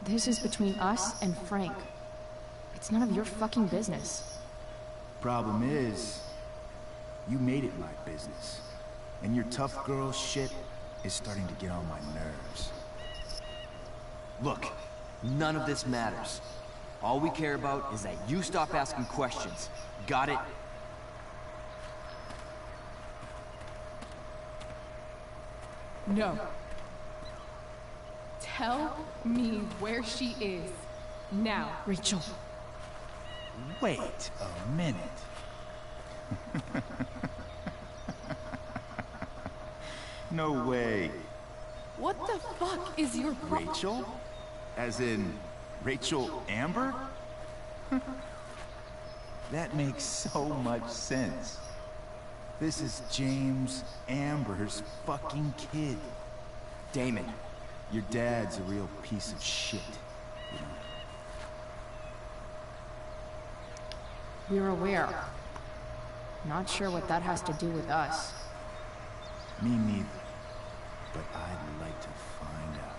This is between us and Frank. It's none of your fucking business. Problem is, you made it my business. And your tough girl shit is starting to get on my nerves. Look, none of this matters. All we care about is that you stop asking questions. Got it? No. Tell me where she is. Now, Rachel. Wait a minute. No way. What the fuck is your Rachel? As in, Rachel Amber? That makes so much sense. This is James Amber's fucking kid. Damon. Your dad's a real piece of shit, you know? We're aware. Not sure what that has to do with us. Me neither. But I'd like to find out.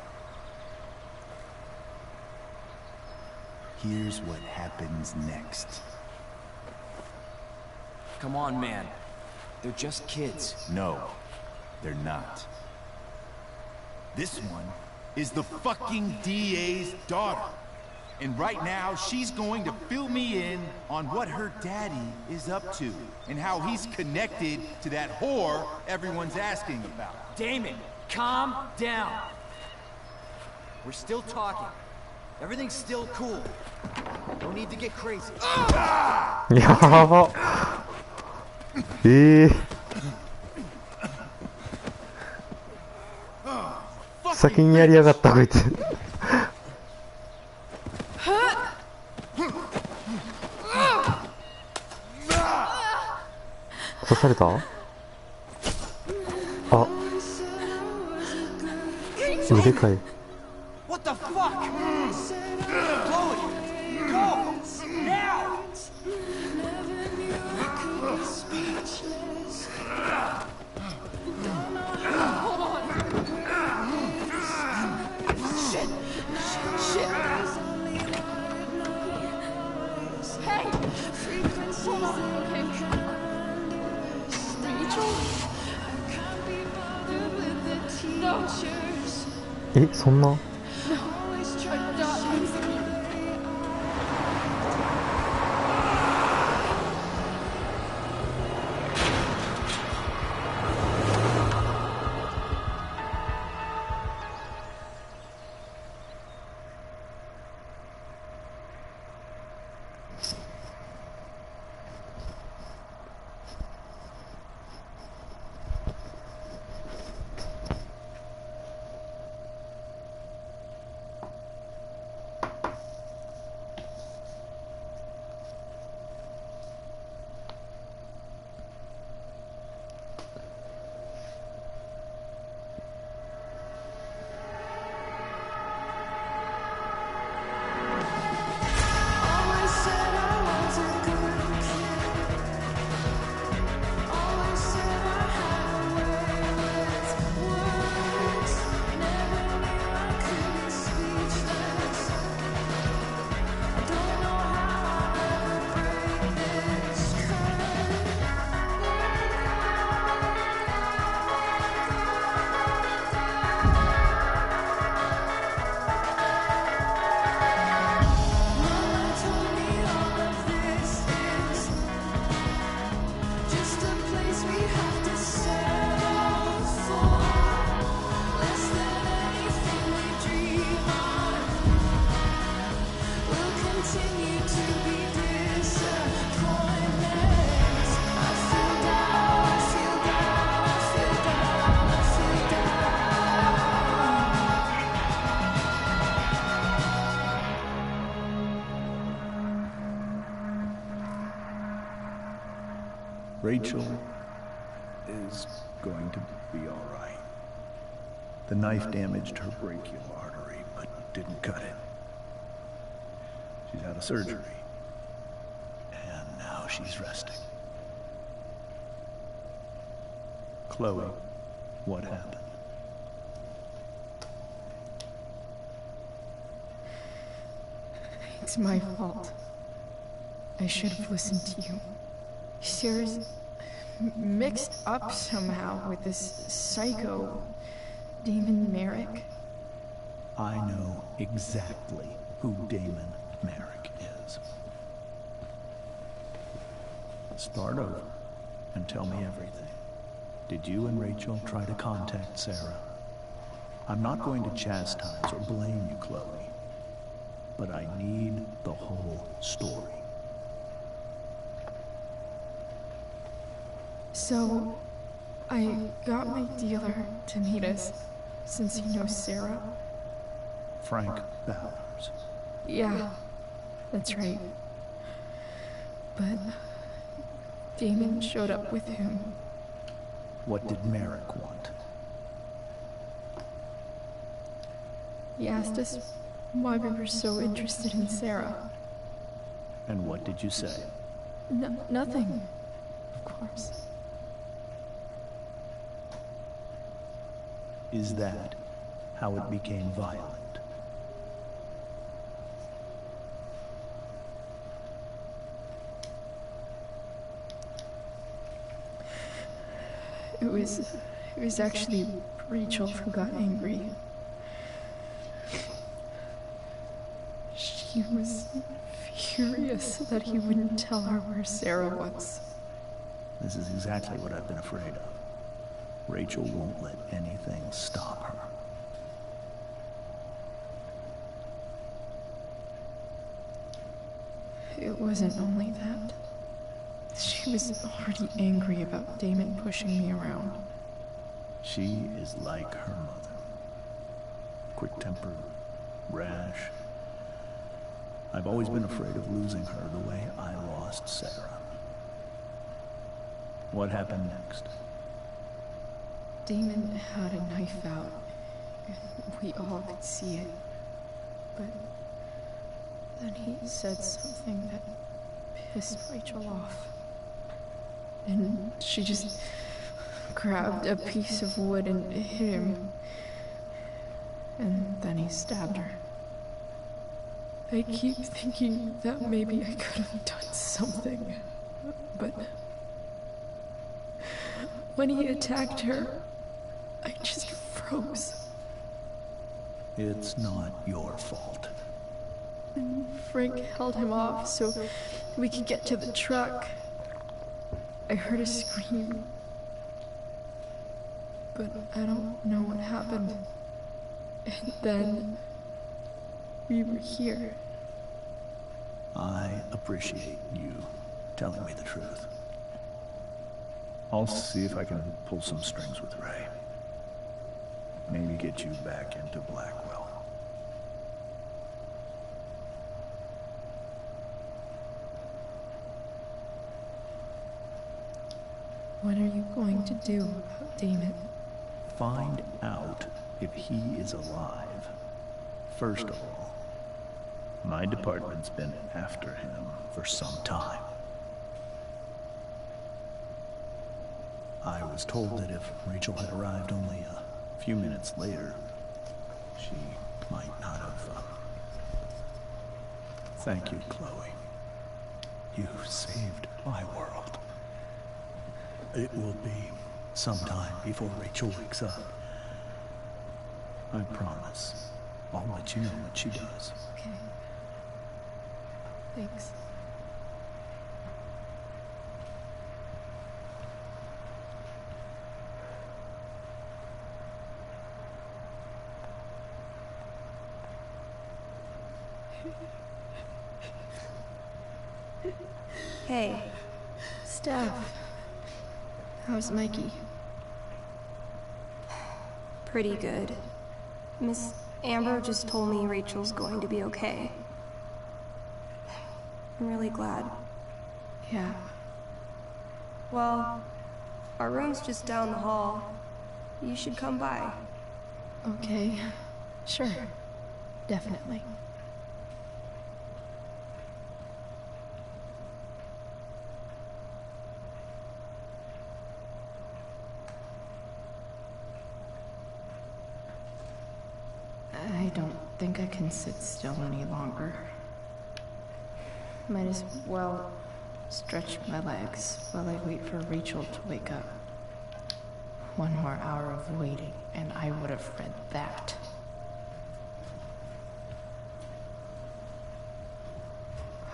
Here's what happens next. Come on, man. They're just kids. No, they're not. This one is the fucking DA's daughter. And right now, she's going to fill me in on what her daddy is up to and how he's connected to that whore everyone's asking about. Damon, calm down. We're still talking. Everything's still cool. No need to get crazy. やば。先にやりやがったこいつ。された？あ、腕かい。What the fuck? Chloe, go! Now! Shit! Shit! Hey! Hold on, okay? Rachel? No! え、そんな？ No! I'm not losing you. 'Rachel is going to be all right. The knife damaged her brachial artery, but didn't cut it. She's out of surgery, and now she's resting. Chloe, what happened? It's my fault. I should have listened to you. Sarah's mixed up somehow with this psycho Damon Merrick. I know exactly who Damon Merrick is. Start over and tell me everything. Did you and Rachel try to contact Sarah? I'm not going to chastise or blame you, Chloe, but I need the whole story. So, I got my dealer to meet us, since he knows Sarah. Frank Bowers. Yeah, that's right. But Damon showed up with him. What did Merrick want? He asked us why we were so interested in Sarah. And what did you say? Nothing, of course. Is that how it became violent? It was actually Rachel who got angry. She was furious that he wouldn't tell her where Sarah was. This is exactly what I've been afraid of. Rachel won't let anything stop her. It wasn't only that. She was already angry about Damon pushing me around. She is like her mother. Quick-tempered, rash. I've always been afraid of losing her the way I lost Sarah. What happened next? Damon had a knife out. We all could see it. But then he said something that pissed Rachel off. And she just grabbed a piece of wood and hit him. And then he stabbed her. I keep thinking that maybe I could have done something. But when he attacked her, I just froze. It's not your fault. Frank held him off so we could get to the truck. I heard a scream. But I don't know what happened. And then we were here. I appreciate you telling me the truth. I'll see if I can pull some strings with Ray. Maybe get you back into Blackwell. What are you going to do about Damon? Find out if he is alive. First of all, my department's been after him for some time. I was told that if Rachel had arrived only a few minutes later, she might not have. Thank you, Chloe. You saved my world. It will be some time before Rachel wakes up. I promise. I'll let you know what she does. Okay. Thanks. Hey. Steph. How's Mikey? Pretty good. Miss Amber just told me Rachel's going to be okay. I'm really glad. Yeah. Well, our room's just down the hall. You should come by. Okay. Sure. Definitely. I don't think I can sit still any longer. Might as well stretch my legs while I wait for Rachel to wake up. One more hour of waiting, and I would have read that.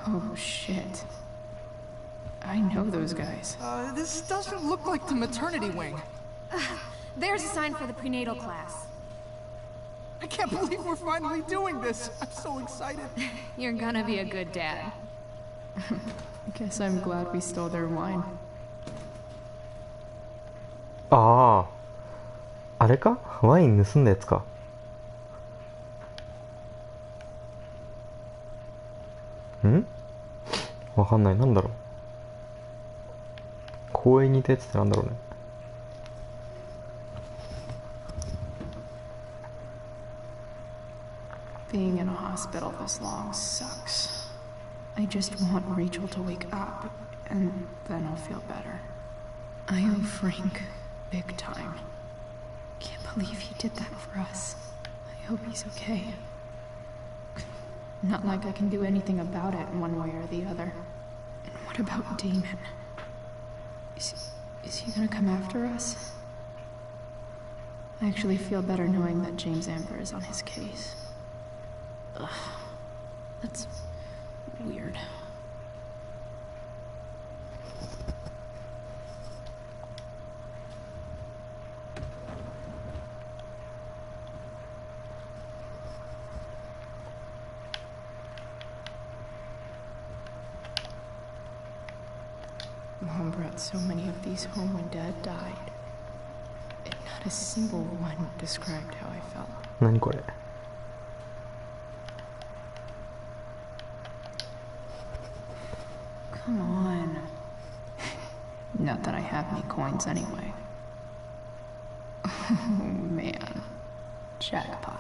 Oh, shit. I know those guys. This doesn't look like the maternity wing. There's a sign for the prenatal class. I can't believe we're finally doing this. I'm so excited. You're gonna be a good dad. Guess I'm glad we stole their wine. ああ、あれか？ワイン盗んだやつか。ん？わかんない。なんだろう。公園にいたやつってなんだろうね。Being in a hospital this long sucks. I just want Rachel to wake up, and then I'll feel better. I owe Frank big time. Can't believe he did that for us. I hope he's okay. Not like I can do anything about it one way or the other. And what about Damon? Is he gonna come after us? I actually feel better knowing that James Amber is on his case. Ugh, that's weird. Mom brought so many of these home when Dad died. And not a single one described how I felt. 何これ? Come on. Not that I have any coins anyway. Oh man. Jackpot.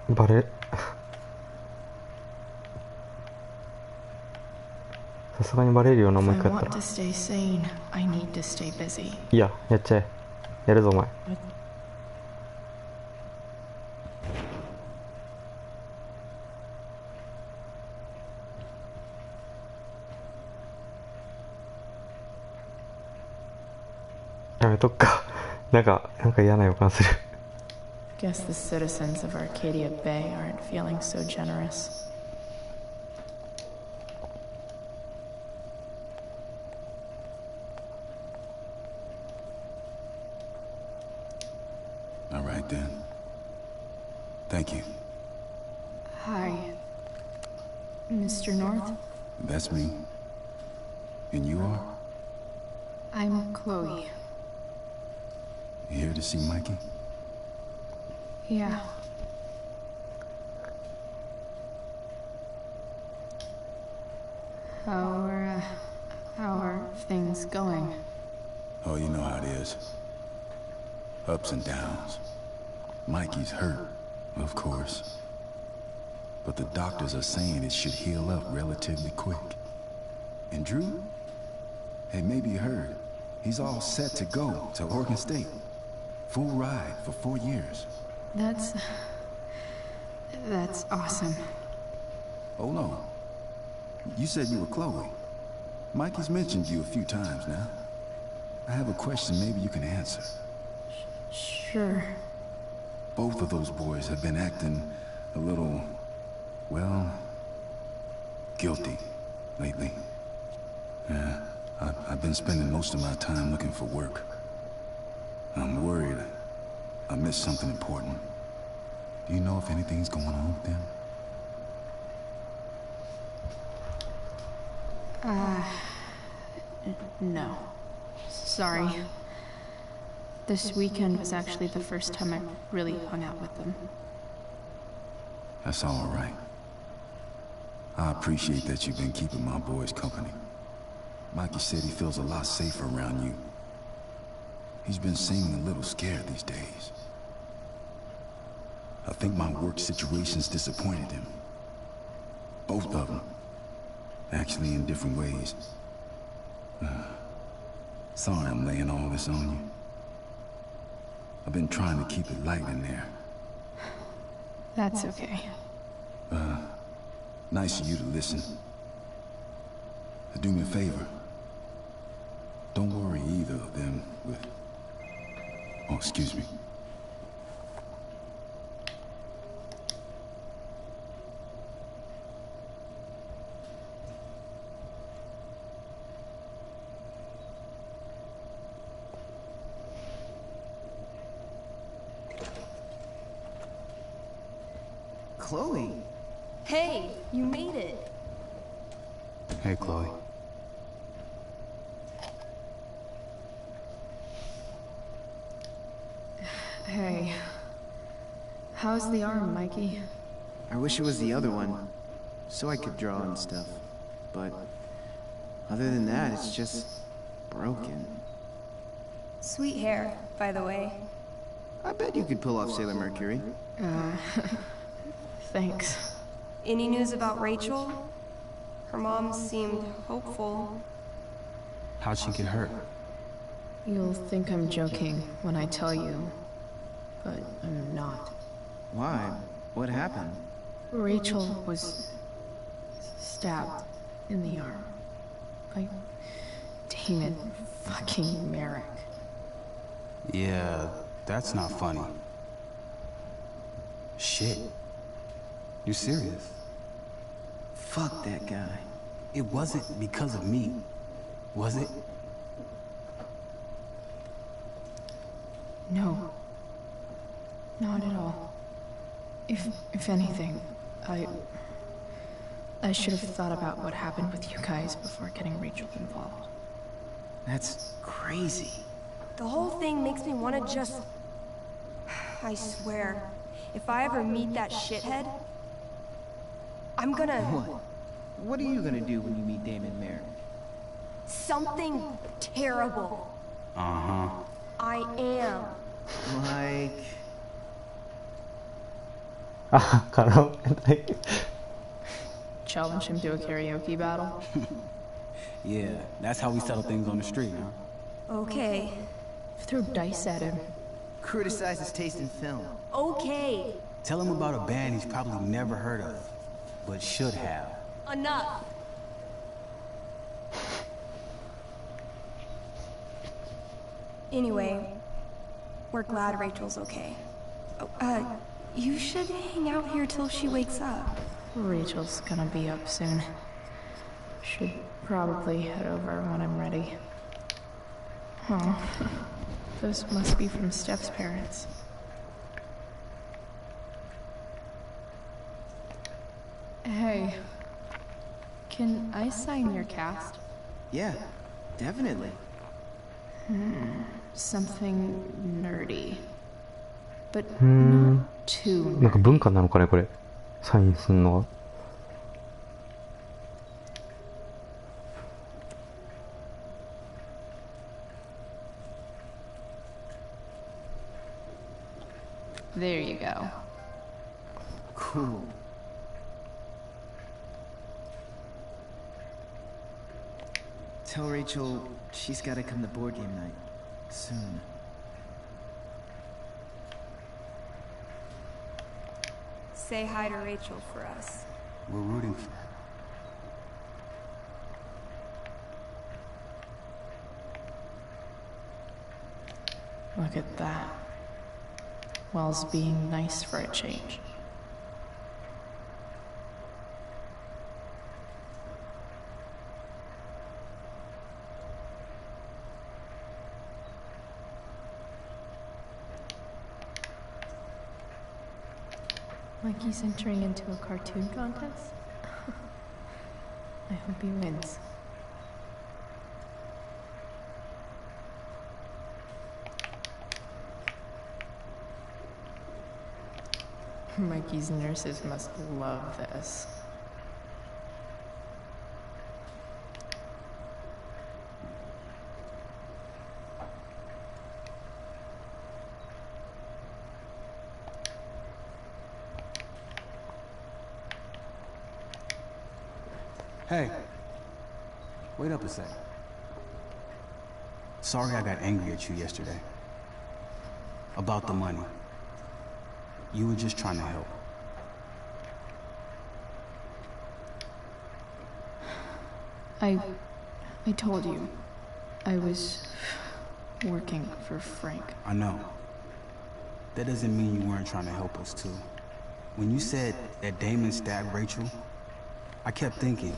But さすがにバレるような思いかったら。いや、やっちゃえ。やるぞお前。やめとくか。なんか嫌な予感する。Guess the citizens of Arcadia Bay aren't feeling so generous. All right then. Thank you. Hi, Mr. North. That's me. And you are? I'm Chloe. You here to see Mikey? Yeah. How are things going? Oh, you know how it is. Ups and downs. Mikey's hurt, of course. But the doctors are saying it should heal up relatively quick. And Drew? Hey, maybe you heard. He's all set to go to Oregon State. Full ride for 4 years. That's awesome. Oh no. You said you were Chloe. Mikey's mentioned you a few times now. I have a question maybe you can answer. Sure. Both of those boys have been acting a little, well, guilty lately. Yeah, I've been spending most of my time looking for work. I'm worried I missed something important. Do you know if anything's going on with them? No. Sorry. This weekend was actually the first time I really hung out with them. That's all right. I appreciate that you've been keeping my boys company. Mikey said he feels a lot safer around you. He's been seeming a little scared these days. I think my work situation's disappointed him. Both of them. Actually, in different ways. Sorry I'm laying all this on you. I've been trying to keep it light in there. That's okay. Nice of you to listen. Do me a favor. Don't worry either of them with... Oh, excuse me. Chloe. Hey, you made it. Hey, Chloe. Hey. How's the arm, Mikey? I wish it was the other one, so I could draw and stuff. But other than that, it's just broken. Sweet hair, by the way. I bet you could pull off Sailor Mercury. Thanks. Any news about Rachel? Her mom seemed hopeful. How'd she get hurt? You'll think I'm joking when I tell you, but I'm not. Why? What happened? Rachel was stabbed in the arm by David fucking Merrick. Yeah, that's not funny. Shit. You serious? Fuck that guy. It wasn't because of me, was it? No. Not at all. If anything, I I should have thought about what happened with you guys before getting Rachel involved. That's crazy. The whole thing makes me want to just... I swear, if I ever meet that shithead, I'm gonna... What? What are you gonna do when you meet Damon Mayer? Something terrible. Uh-huh. I am. Like... Challenge him to a karaoke battle? Yeah, that's how we settle things on the street, huh? Okay. Throw dice at him. Criticize his taste in film. Okay. Tell him about a band he's probably never heard of, but should have. Enough. Anyway, we're glad Rachel's okay. Oh, you should hang out here till she wakes up. Rachel's gonna be up soon. Should probably head over when I'm ready. Oh, those must be from Steph's parents. Hey, can I sign your cast? Yeah, definitely. Something nerdy. But not too なんか文化なのかねこれサインするのは。There you go. Cool. Tell Rachel she's gotta come to board game night. Soon. Say hi to Rachel for us. We're rooting for her. Look at that. Wells being nice for a change. Like he's entering into a cartoon contest? I hope he wins. Mikey's nurses must love this. Hey, wait up a sec. Sorry I got angry at you yesterday. About the money. You were just trying to help. I told you. I was working for Frank. I know. That doesn't mean you weren't trying to help us too. When you said that Damon stabbed Rachel, I kept thinking,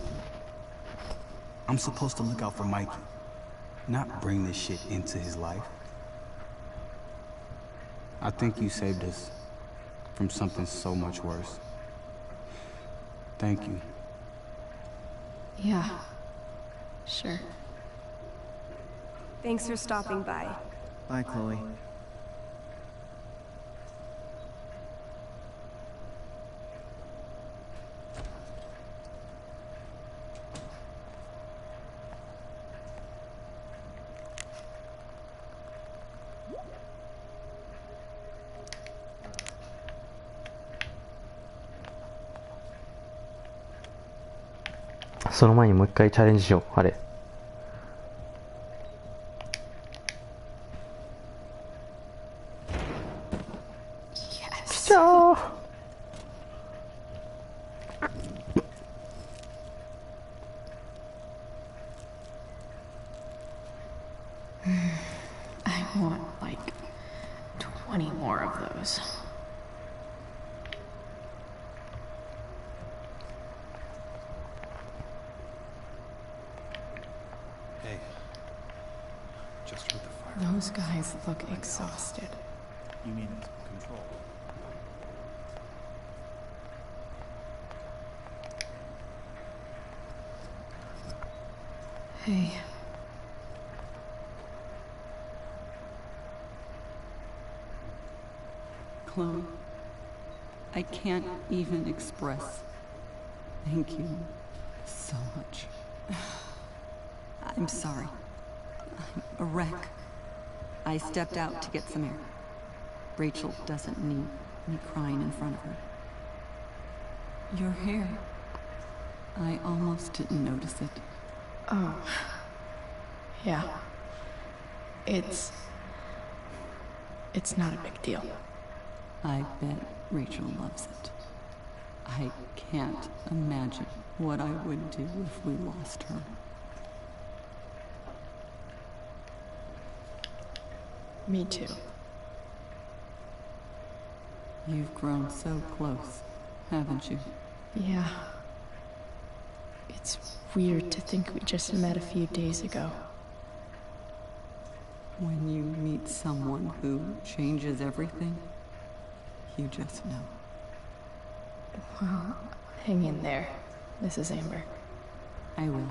I'm supposed to look out for Mikey, not bring this shit into his life. I think you saved us from something so much worse. Thank you. Yeah, sure. Thanks for stopping by. Bye, Chloe. Yes. その前にもう一回チャレンジしよう。あれ。Yes. 来ちゃー。I want like 20 more of those. Hey, just with the fire. Those guys look exhausted. You mean it's control? Hey. Chloe, I can't even express thank you so much. I'm sorry. I'm a wreck. I stepped out to get some air. Rachel doesn't need me crying in front of her. Your hair. I almost didn't notice it. Oh. Yeah. It's not a big deal. I bet Rachel loves it. I can't imagine what I would do if we lost her. Me too. You've grown so close, haven't you? Yeah. It's weird to think we just met a few days ago. When you meet someone who changes everything, you just know. Well, hang in there, Mrs. Amber. I will.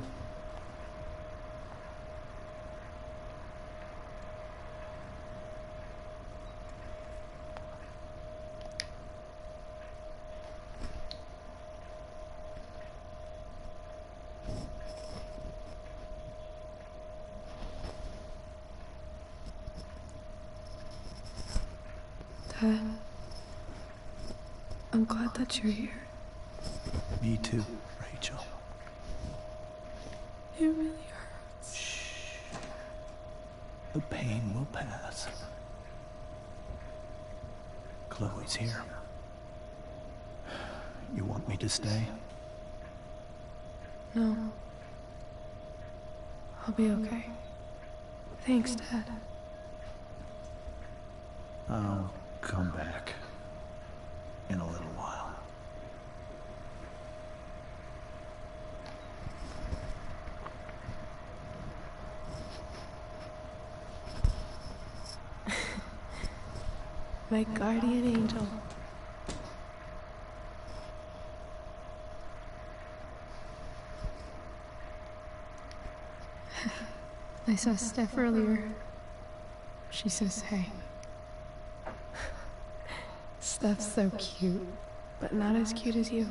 Dad, I'm glad that you're here. Me too, Rachel. It really hurts. Shh. The pain will pass. Chloe's here. You want me to stay? No. I'll be okay. Thanks, Dad. I'll come back in a little while. My guardian angel. I saw Steph earlier. She says hey. Steph's so cute, but not as cute as you.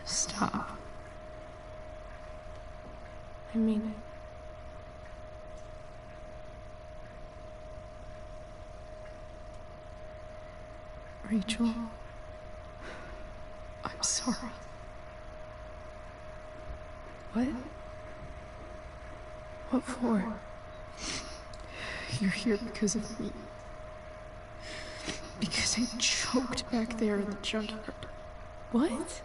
Stop. I mean it. Rachel, I'm sorry. What? What for? You're here because of me. Because I choked back there in the junkyard. What?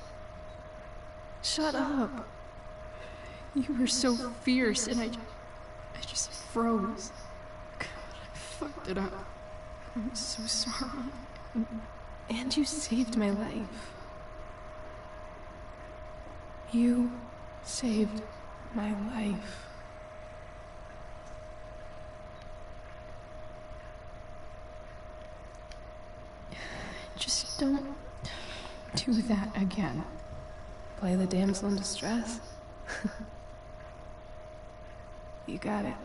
Shut up. You were so fierce and I just froze. God, I fucked it up. I'm so sorry. And you saved my life. You saved my life. Just don't do that again. Play the damsel in distress. You got it.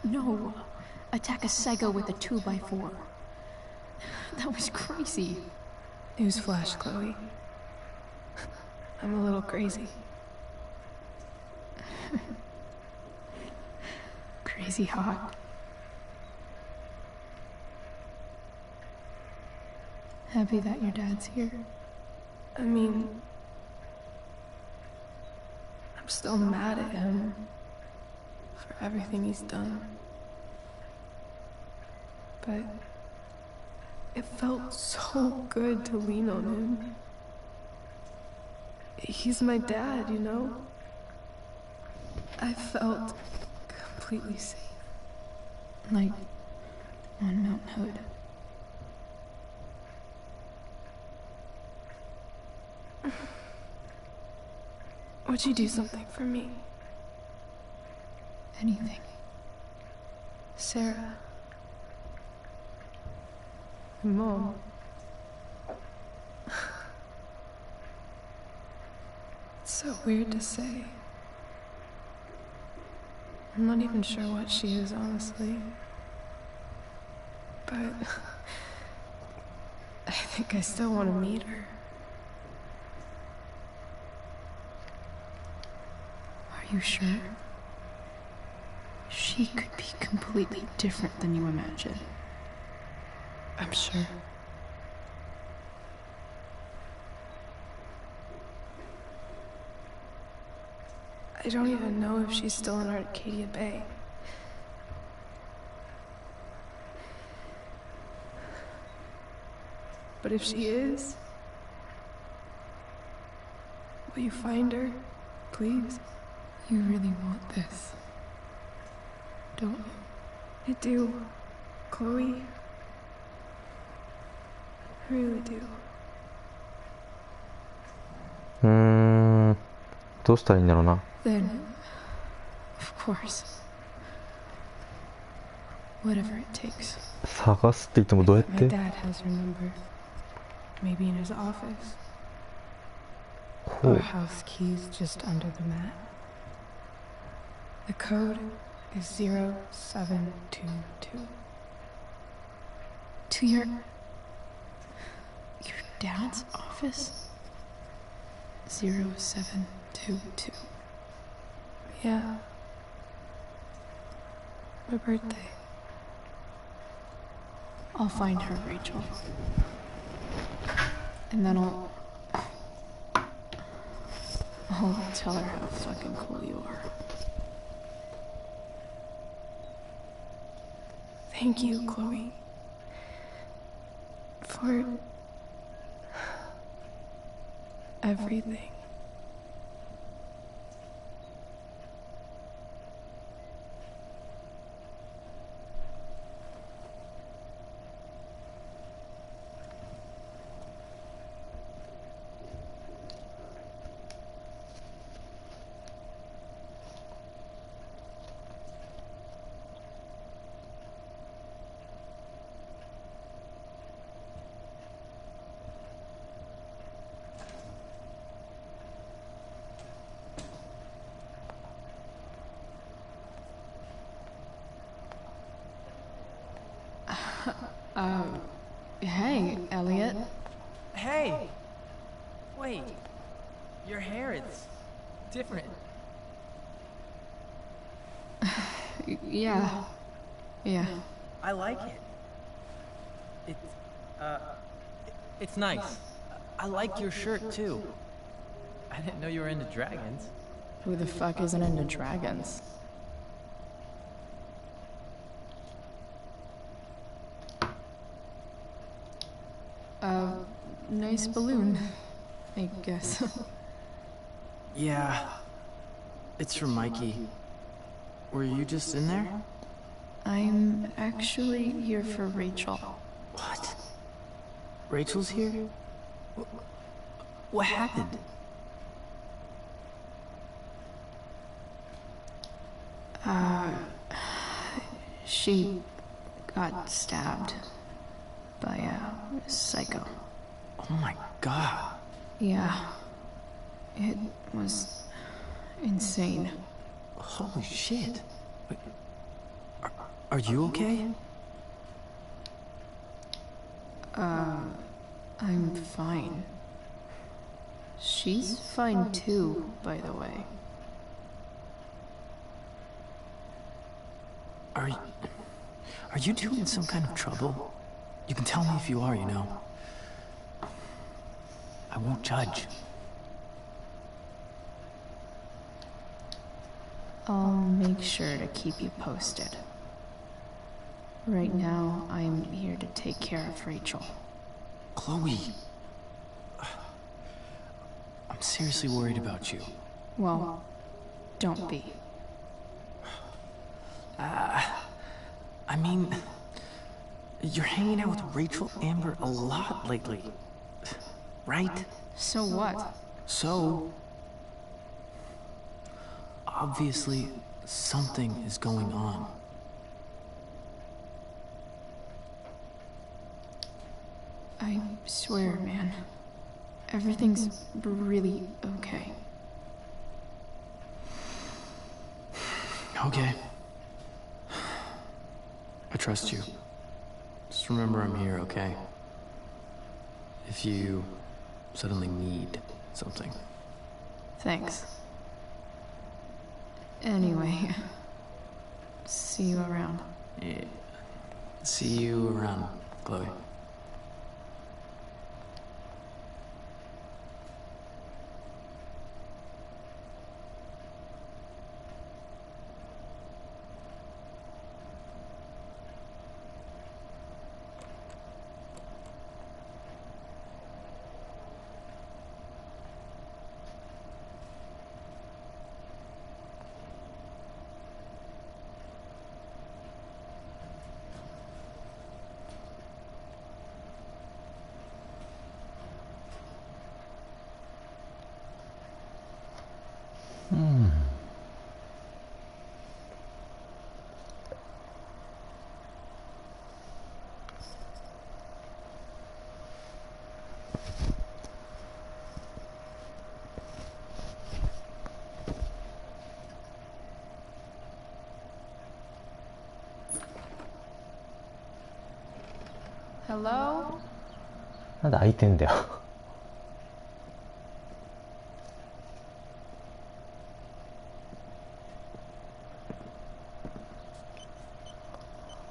No. Attack a psycho with a 2x4. That was crazy. Newsflash, Chloe. I'm a little crazy. Crazy hot. Happy that your dad's here. I mean, I'm still mad at him for everything he's done. But it felt so good to lean on him. He's my dad, you know? I felt completely safe. Like on Mount Hood. Would you do something for me? Anything. Sarah. My mom. It's So weird to say. I'm not even sure what she is, honestly. But I think I still want to meet her. Are you sure? She could be completely different than you imagine. I'm sure. I don't even know if she's still in Arcadia Bay. But if she is, will you find her, please? You really want this, don't you? I do, Chloe. I really do. どうしたらいいんだろうな。 Then, of course, whatever it takes. 探すって言ってもどうやっ My て？ dad has her number. Maybe in his office. Oh. Our house key's just under the mat. The code is 0722. To your dad's office? 0722. Yeah. My birthday. I'll find her, Rachel. And then I'll tell her how fucking cool you are. Thank you, Chloe. For everything. Hey, Elliot. Hey! Wait. Your hair, it's different. Yeah. I like it. It's nice. I like your shirt, too. I didn't know you were into dragons. Who the fuck isn't into dragons? Nice balloon, I guess. Yeah. It's from Mikey. Were you just in there? I'm actually here for Rachel. What? Rachel's here? What happened? She got stabbed by a psycho. Oh my god. Yeah. It was insane. Holy shit. Wait, are you okay? I'm fine. She's fine too, by the way. Are you two in some kind of trouble? You can tell me if you are, you know. I won't judge. I'll make sure to keep you posted. Right now, I'm here to take care of Rachel. Chloe. I'm seriously worried about you. Well, don't be. I mean, you're hanging out with Rachel Amber a lot lately, right? So what? So, obviously, something is going on. I swear, man. Everything's really okay. Okay. I trust you. Just remember I'm here, okay? If you suddenly need something. Thanks. Anyway, see you around. Yeah. See you around, Chloe. Hmm. なんで開いてんだよ。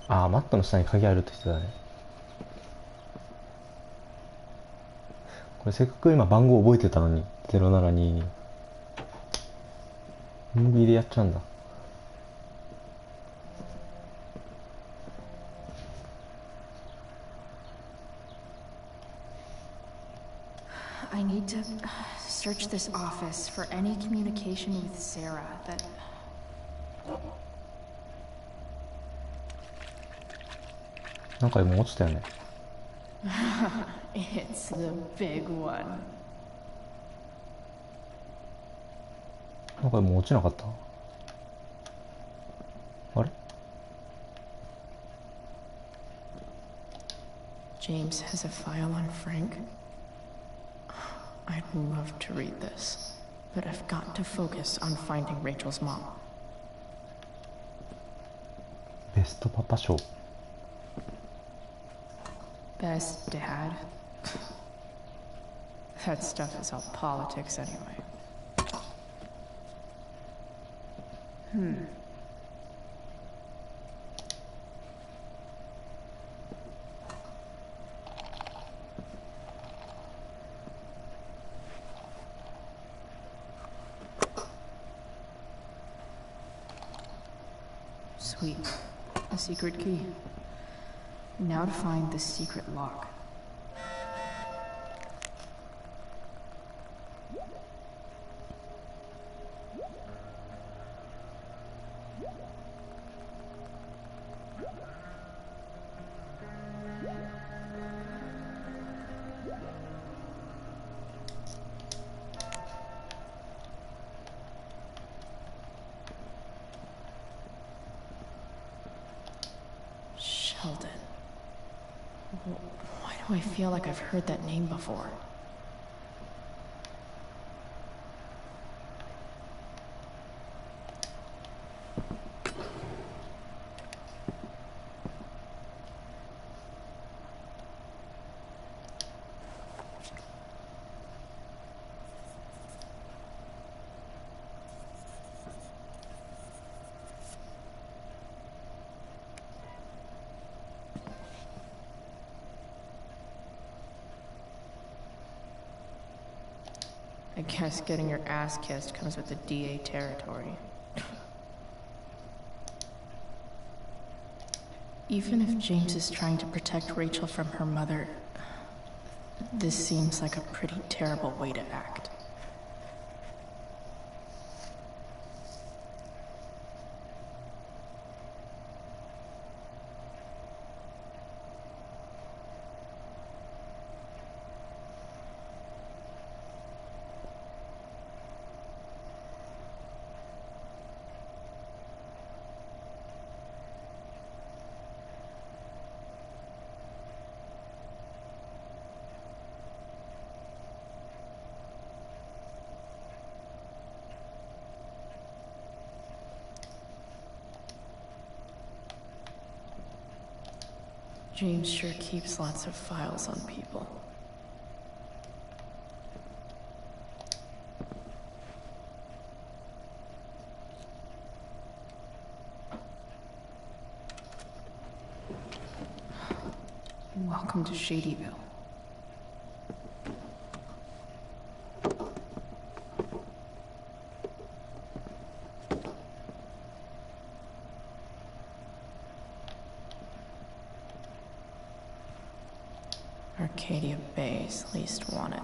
ああ、マットの下に鍵あるって人だね。これせっかく今番号覚えてたのに、072。ムービーでやっちゃうんだ。I need to search this office for any communication with Sarah that...なんか今落ちたよね。It's the big one. なんか今落ちなかった？あれ？ James has a file on Frank. I'd love to read this, but I've got to focus on finding Rachel's mom. ベストパパ賞。Best dad? That stuff is all politics anyway. Sweet. A secret key. Now to find the secret lock. Sheldon. Why do I feel like I've heard that name before? I guess getting your ass kissed comes with the DA territory. Even if James is trying to protect Rachel from her mother, this seems like a pretty terrible way to act. James sure keeps lots of files on people. Welcome to Shadyville. Arcadia Bay's least wanted.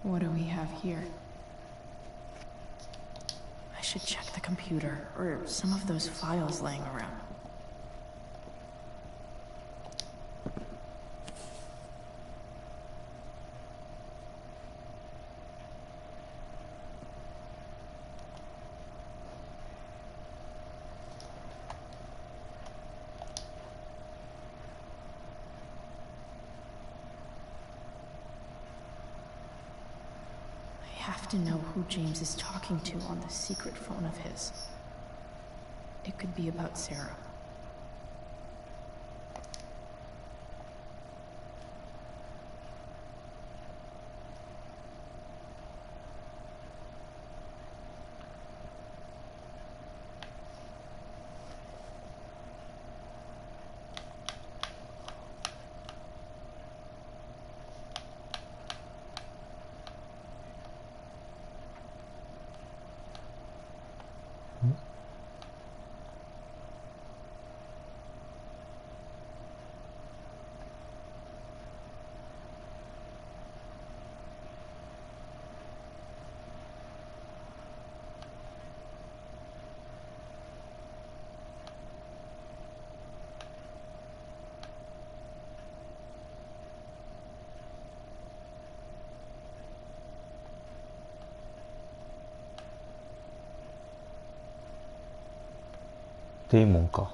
What do we have here? I should check the computer, or some of those files laying around. I have to know who James is talking to on the secret phone of his. It could be about Sarah.デーモンか。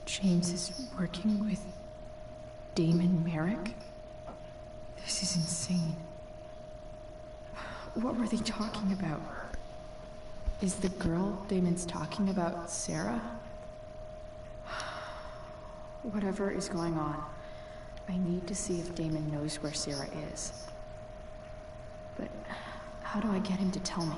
James is working with Damon Merrick? This is insane. What were they talking about? Is the girl Damon's talking about Sarah? Whatever is going on, I need to see if Damon knows where Sarah is. But how do I get him to tell me?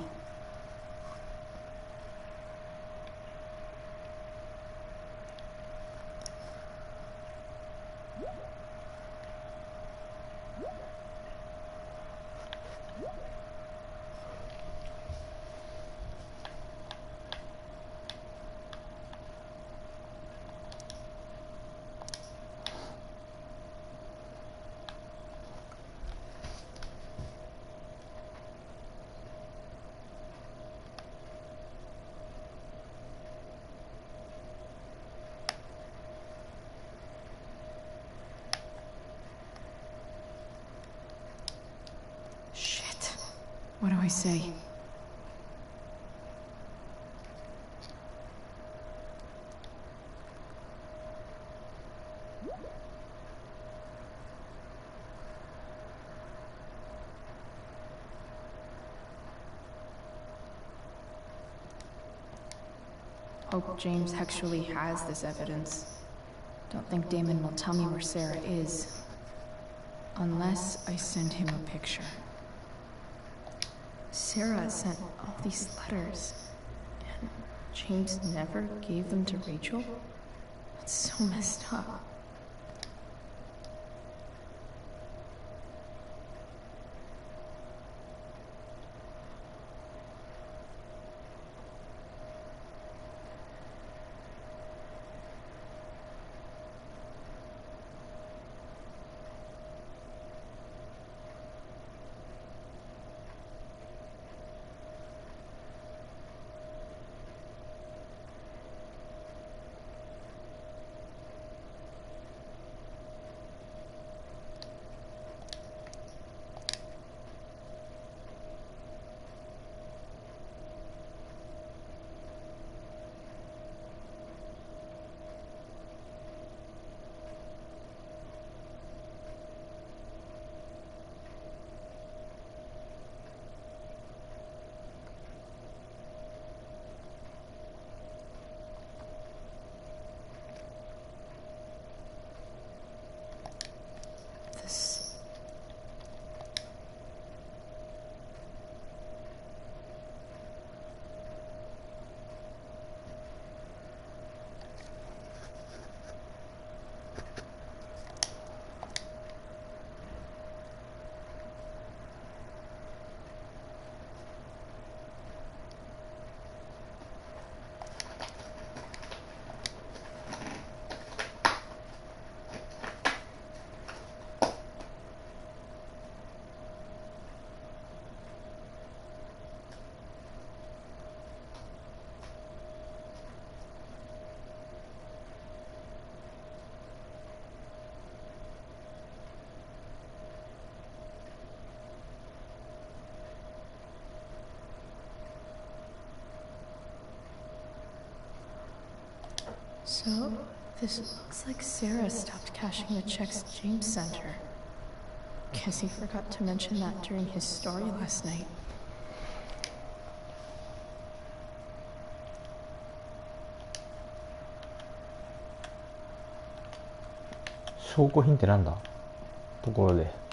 What do I say? Hope James actually has this evidence. Don't think Damon will tell me where Sarah is. Unless I send him a picture. Sarah sent all these letters, and James never gave them to Rachel? That's so messed up. So, this looks like Sarah stopped cashing the checks James sent her. Guess he forgot to mention that during his story last night. 証拠品ってなんだ？ところで。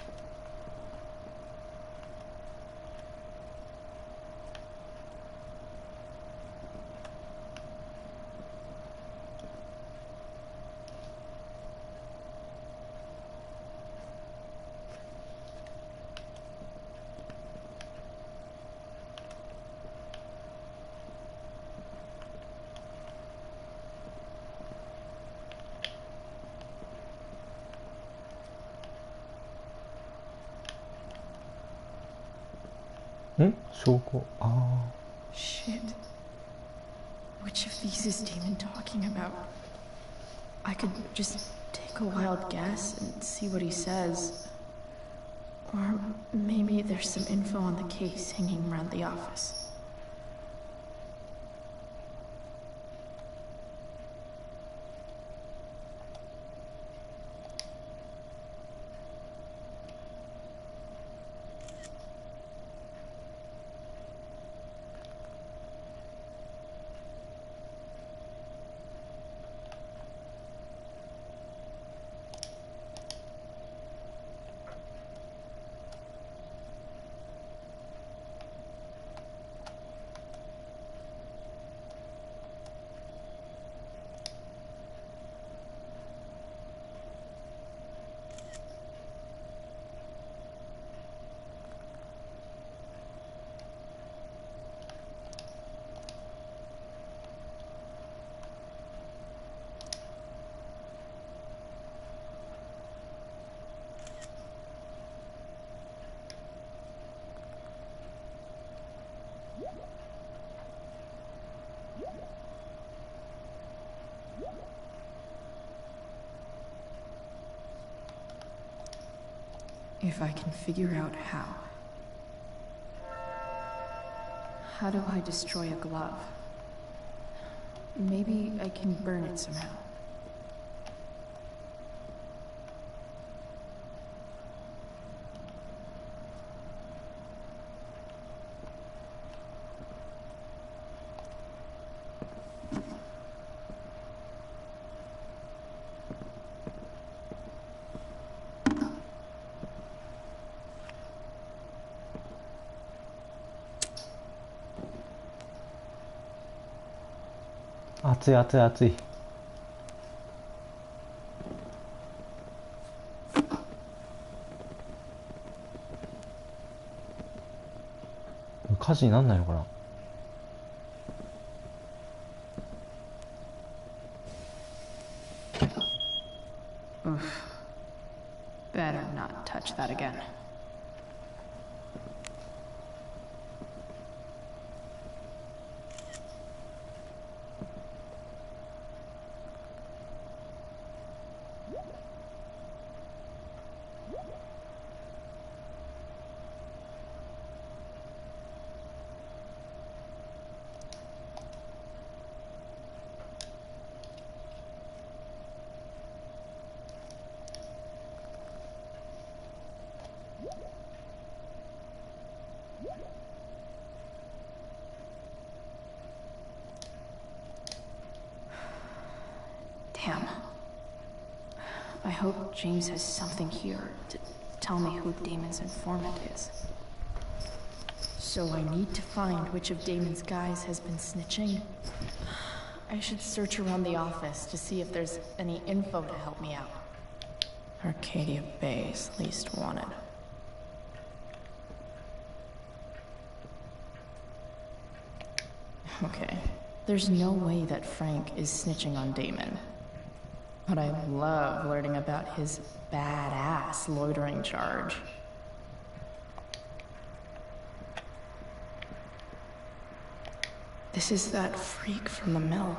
証拠。ああ。Shit. Which of these is Damon talking about? I could just take a wild guess and see what he says. Or maybe there's some info on the case hanging around the office. If I can figure out how. How do I destroy a glove? Maybe I can burn it somehow.熱い熱い熱い。火事になんないのかな。Oof. Better not touch that again. Damn. I hope James has something here to tell me who Damon's informant is. So I need to find which of Damon's guys has been snitching. I should search around the office to see if there's any info to help me out. Arcadia Bay's least wanted. Okay, there's no way that Frank is snitching on Damon. But I love learning about his badass loitering charge. This is that freak from the mill.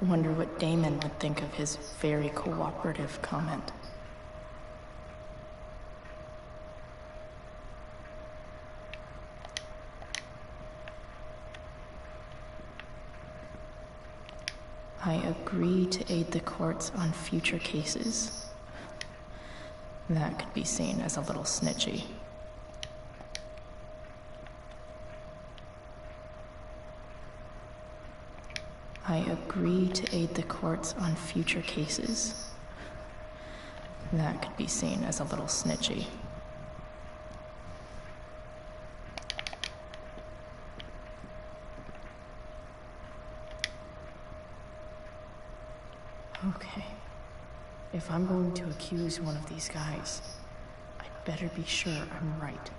Wonder what Damon would think of his very cooperative comment. I agree to aid the courts on future cases. That could be seen as a little snitchy. I agree to aid the courts on future cases. That could be seen as a little snitchy. Okay. If I'm going to accuse one of these guys, I'd better be sure I'm right.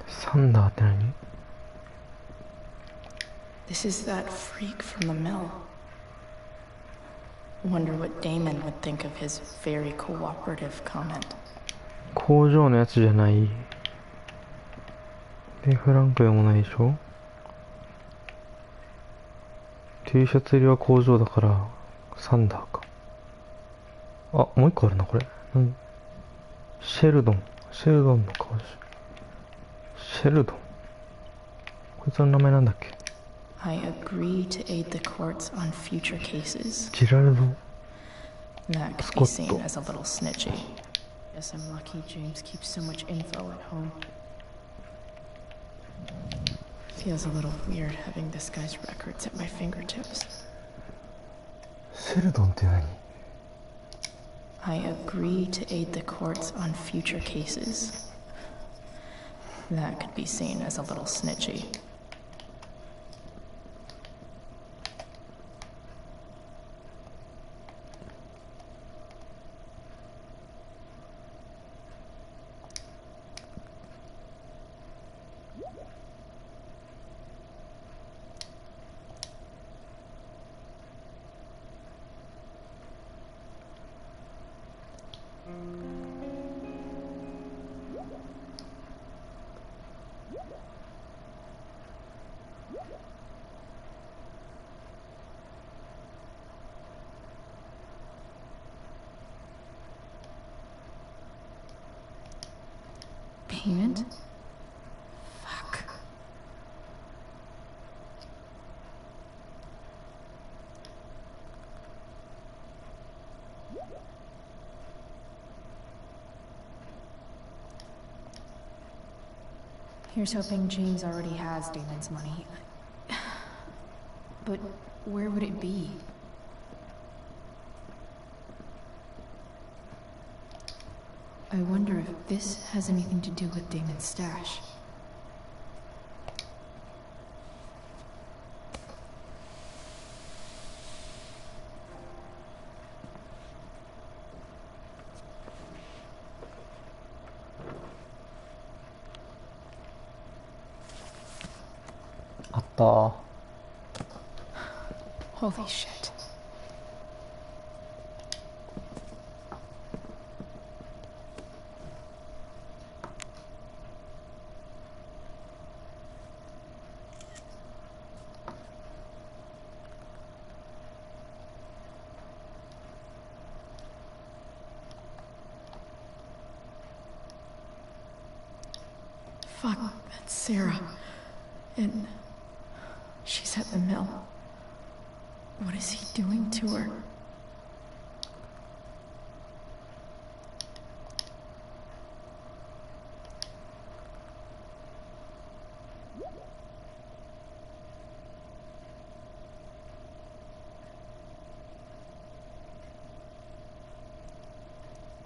Thunder って何? This is that freak from the mill. Wonder what Damon would think of his very cooperative comment. 工場のやつじゃない。で、フランクでもないでしょ。T シャツ入りは工場だから、サンダーか。あ、もう一個あるな、これ。シェルドンの顔し。シェルドン。こいつの名前なんだっけ。I agree to aid the courts on future cases. ジラルド。 That could be seen as a little snitchy. Guess I'm lucky James keeps so much info at home. Feels a little weird having this guy's records at my fingertips. シェルドンって何? I agree to aid the courts on future cases. That could be seen as a little snitchy. Payment? Fuck. Here's hoping James already has Damon's money. But where would it be? I wonder if this has anything to do with Damon's stash. Holy shit. Fuck, that's Sarah. And she's at the mill. What is he doing to her?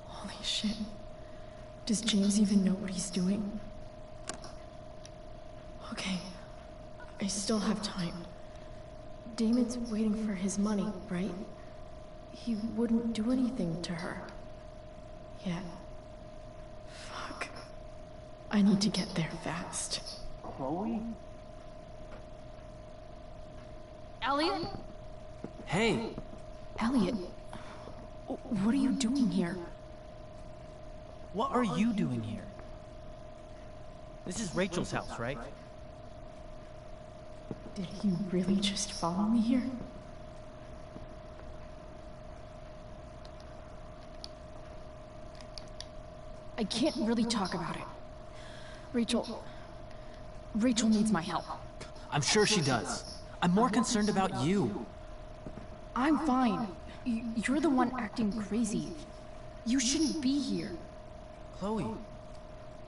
Holy shit. Does James even know what he's doing? Okay, I still have time. Damon's waiting for his money, right? He wouldn't do anything to her. Yet. Fuck. I need to get there fast. Chloe? Elliot? Hey! Elliot, what are you doing here? What are you doing here? This is Rachel's house, right? Did he really just follow me here? I can't really talk about it. Rachel needs my help. I'm sure she does. I'm more concerned about you. I'm fine. You're the one acting crazy. You shouldn't be here. Chloe,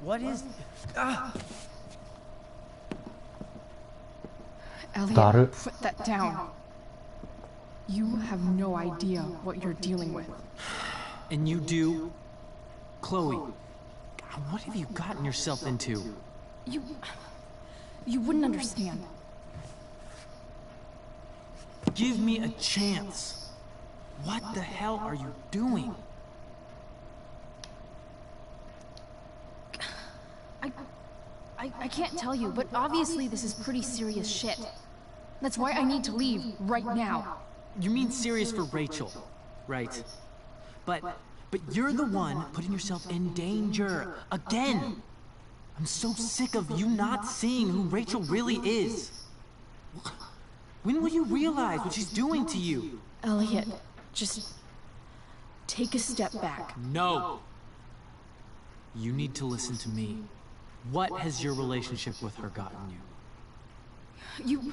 what is... Elliot, put that down. You have no idea what you're dealing with. And you do? Chloe, God, what have you gotten yourself into? You wouldn't understand. Give me a chance. What the hell are you doing? I can't tell you, but obviously this is pretty serious shit. That's why I need to leave right now. You mean serious for Rachel, right? But you're the one putting yourself in danger again. I'm so sick of you not seeing who Rachel really is. When will you realize what she's doing to you? Elliot, just take a step back. No. You need to listen to me. What has your relationship with her gotten you?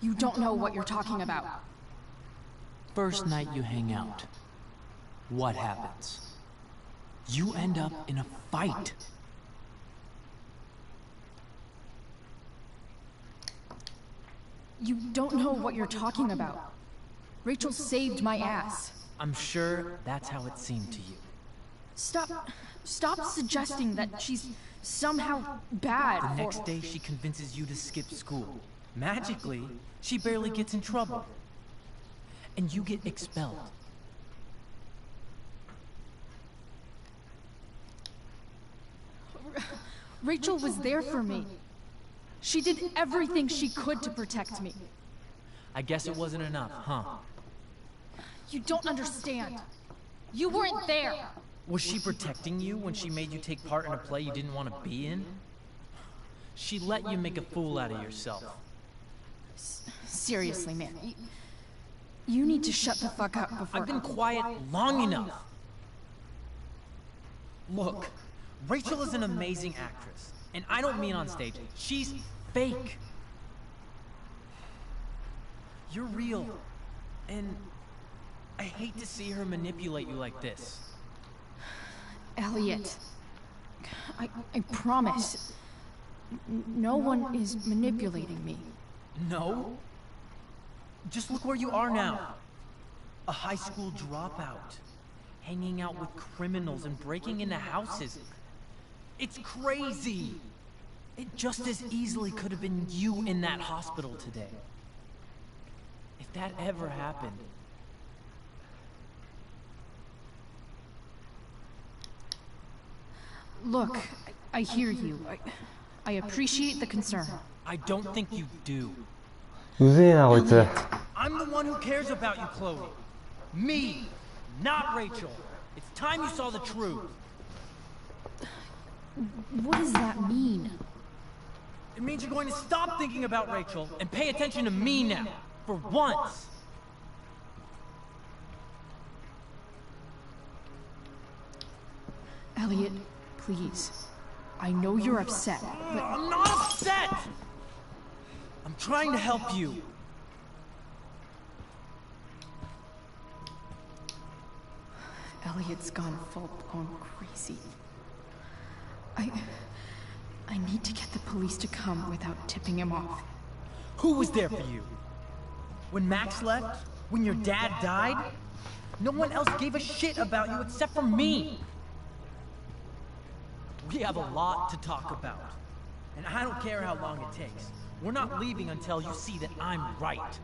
You don't know what you're talking about. First night you hang out, what happens? You end up in a fight. You don't know what you're talking about. Rachel saved my ass. I'm sure that's how it seemed to you. Stop suggesting that she's somehow bad. The next day she convinces you to skip school. Magically, she barely gets in trouble. And you get expelled. Rachel was there for me. She did everything she could to protect me. I guess it wasn't enough, huh? You don't understand. You weren't there. Was she protecting you when she made you take part in a play you didn't want to be in? She let you make a fool out of yourself. Seriously, man. You need to shut the fuck up before... I've been quiet long enough. Look, Rachel is an amazing actress. And I don't mean on stage. She's fake. You're real. And I hate to see her manipulate you like this. Elliot, I promise. No one is manipulating me. No? Just look where you are now. A high school dropout. Hanging out with criminals and breaking into houses. It's crazy! It just as easily could have been you in that hospital today. If that ever happened... Look, I hear you. I appreciate the concern. I don't think you do. 우진이나 거있지. I'm the one who cares about you, Chloe. Me, not Rachel. It's time you saw the truth. What does that mean? It means you're going to stop thinking about Rachel and pay attention to me now, for once. Elliot, please. I know you're upset, but... I'm not upset! I'm trying to help you. Elliot's gone full-blown crazy. I need to get the police to come without tipping him off. Who was there for you? When Max left? When your dad died? No one else gave a shit about you except for me. We have a lot to talk about. And I don't care how long it takes. We're not leaving until you see that I'm right.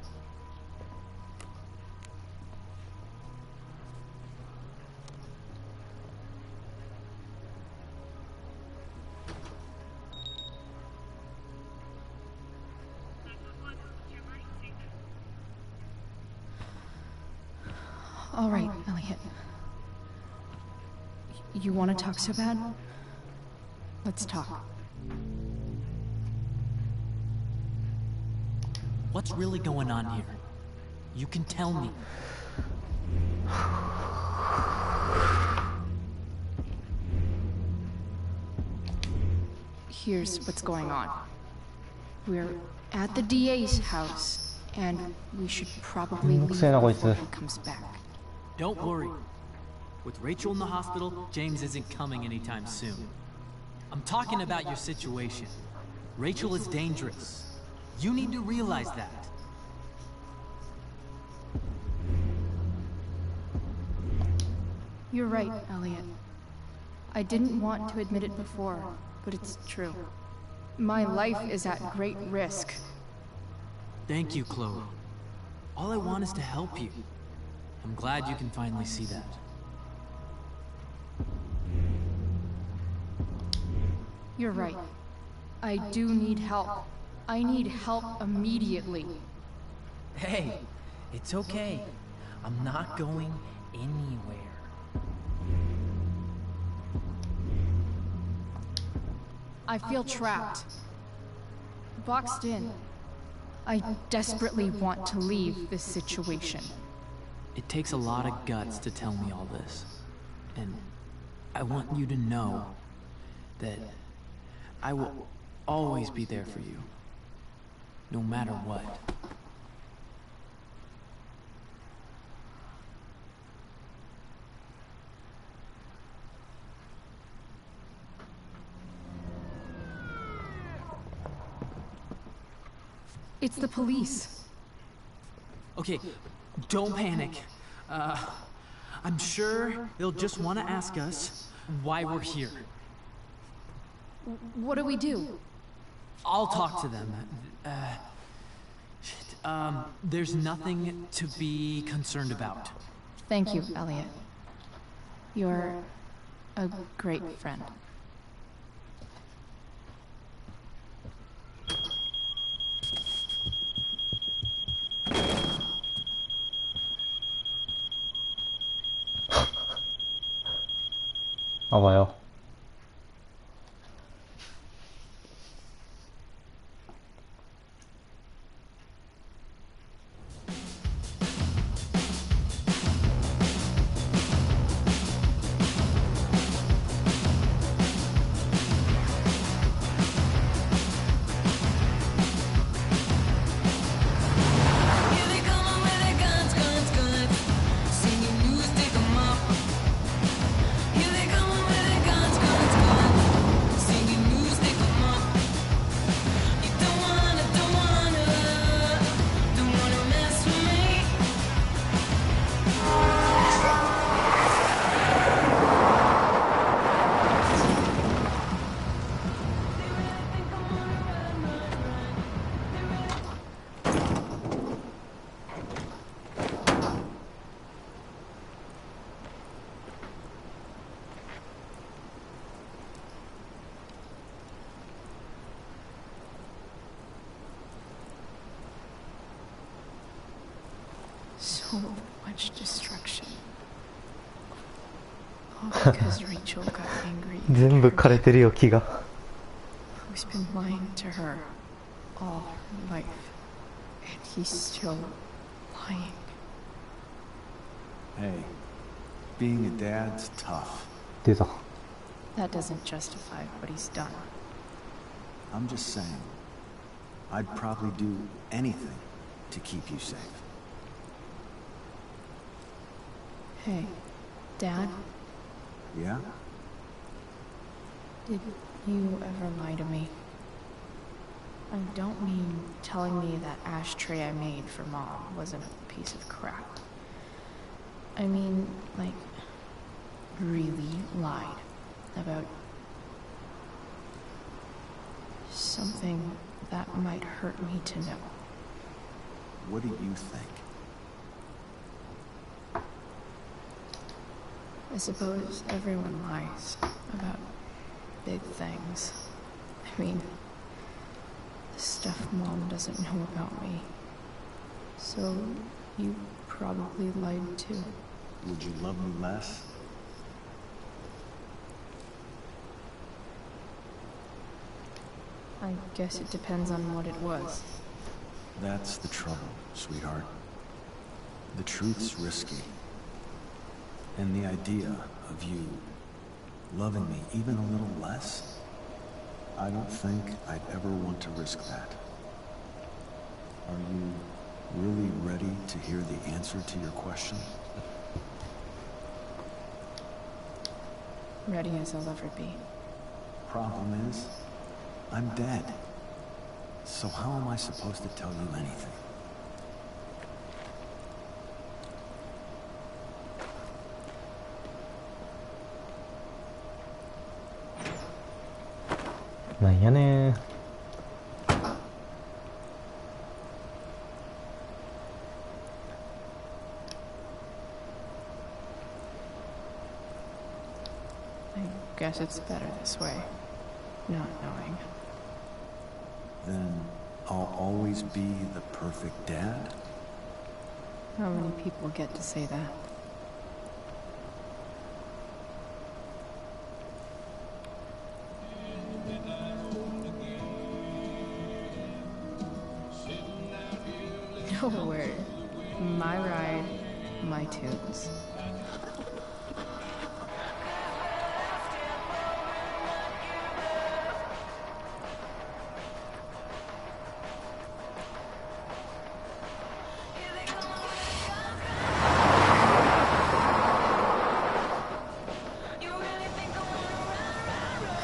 All right, Elliot. You want to talk so bad? Let's talk. What's really going on here? You can tell me. Here's what's going on. We're at the DA's house, and we should probably leave before he comes back. Don't worry. With Rachel in the hospital, James isn't coming anytime soon. I'm talking about your situation. Rachel is dangerous. You need to realize that. You're right, Elliot. I didn't want to admit it before, but it's true. My life is at great risk. Thank you, Chloe. All I want is to help you. I'm glad you can finally see that. You're right. I do need help. I need help immediately. Hey, it's okay. I'm not going anywhere. I feel trapped. Boxed in. I desperately want to leave this situation. It takes a lot of guts to tell me all this. And I want you to know that I will always be there for you. No matter what. It's the police. Okay, don't panic. I'm sure they'll just want to ask us why we're here. What do we do? I'll talk to them. There's nothing to be concerned about. Thank you, Elliot. You're a great friend. 와봐요. So much destruction. All because Rachel got angry. 全部枯れてるよ、木が。Who's been lying to her all her life, and he's still lying. Hey, being a dad's tough. 出た。 That doesn't justify what he's done. I'm just saying, I'd probably do anything to keep you safe. Hey, Dad? Yeah? Did you ever lie to me? I don't mean telling me that ashtray I made for Mom wasn't a piece of crap. I mean, like, really lied about something that might hurt me to know. What do you think? I suppose everyone lies about big things. I mean, the stuff Mom doesn't know about me. So, you probably lied too. Would you love me less? I guess it depends on what it was. That's the trouble, sweetheart. The truth's risky. And the idea of you loving me even a little less, I don't think I'd ever want to risk that. Are you really ready to hear the answer to your question? Ready as I'll ever be. Problem is, I'm dead. So how am I supposed to tell you anything?なんやねー。I guess it's better this way, not knowing. Then I'll always be the perfect dad? How many people get to say that? No word. My ride, my tunes.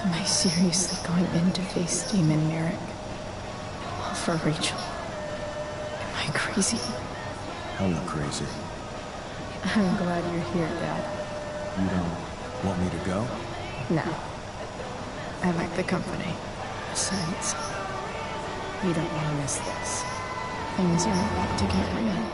Am I seriously going in to face Demon Merrick? All for Rachel? Am I crazy? Hella crazy. I'm glad you're here, Dad. You don't want me to go? No. I like the company. Besides, you don't want to miss this. Things are about to get real.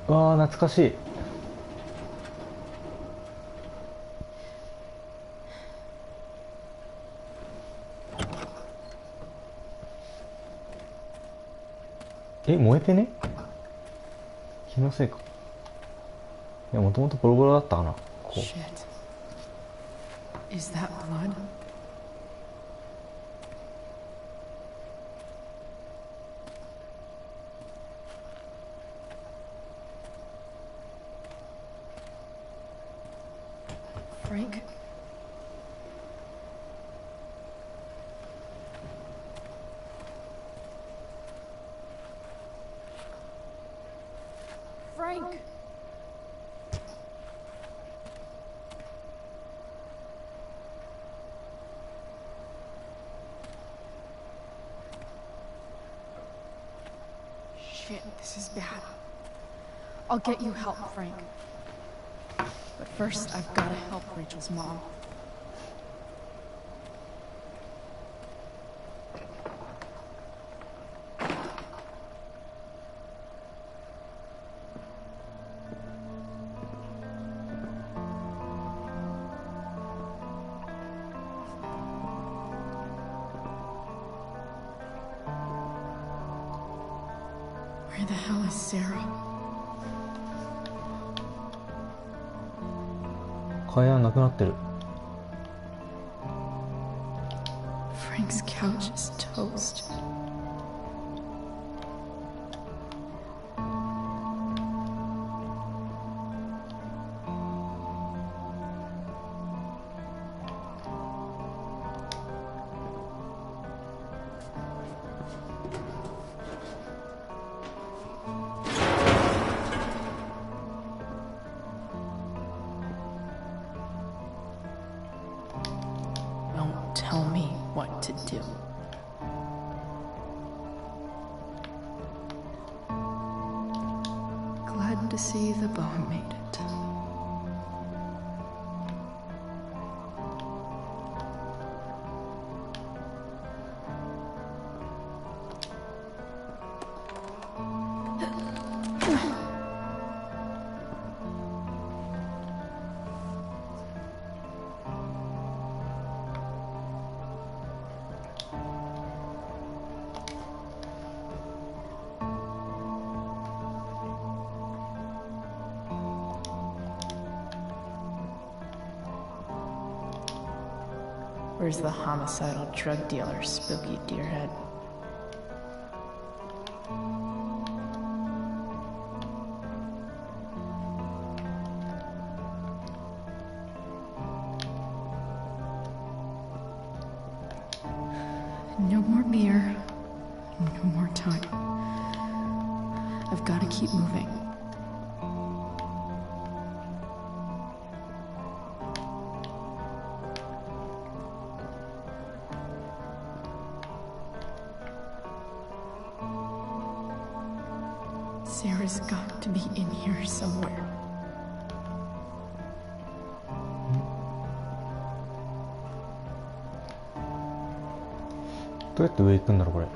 わあ、懐かしい。え、燃えてね？気のせいか。いや、もともとボロボロだったかな。こう。Shit. Is that blood? Frank? Frank! Shit, this is bad. I'll get you help, Frank. But first, I've got to help Rachel's mom. Where the hell is Sarah? 階段なくなってる。 Frank's couch is toast. Don't tell me what to do. Glad to see the bone made it. Where's the homicidal drug dealer, Spooky Deerhead? No more beer. No more time. I've got to keep moving. Sarah's got to be in here somewhere.どうやって上行くんだろうこれ。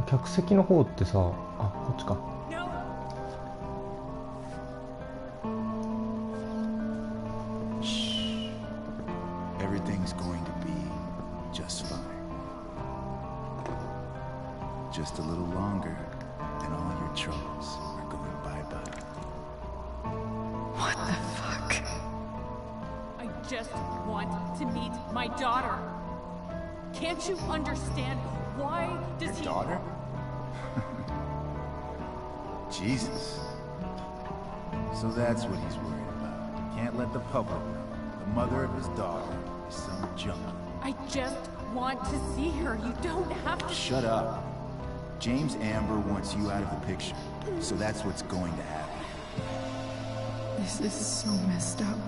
客席の方ってさ、あ、こっちか。Shh. Everything's going to be just fine. Just a little longer, and all your troubles are going bye-bye. What the fuck? I just want to meet my daughter. Can't you understand? Why does he... Daughter? Jesus. So that's what he's worried about. Can't let the public know. The mother of his daughter is some junkie. I just want to see her. You don't have to... Shut up. James Amber wants you out of the picture. So that's what's going to happen. This is so messed up.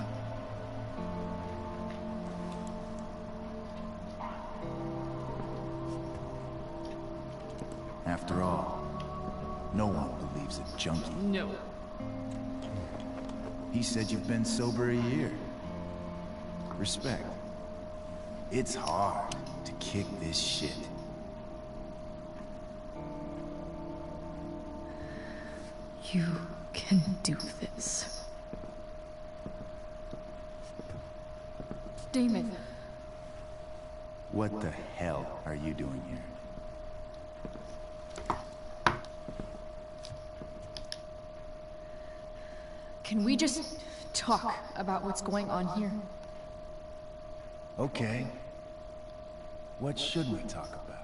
After all, no one believes a junkie. No. He said you've been sober a year. Respect. It's hard to kick this shit. You can do this. Damon. What the hell are you doing here? Can we just talk about what's going on here? Okay. What should we talk about?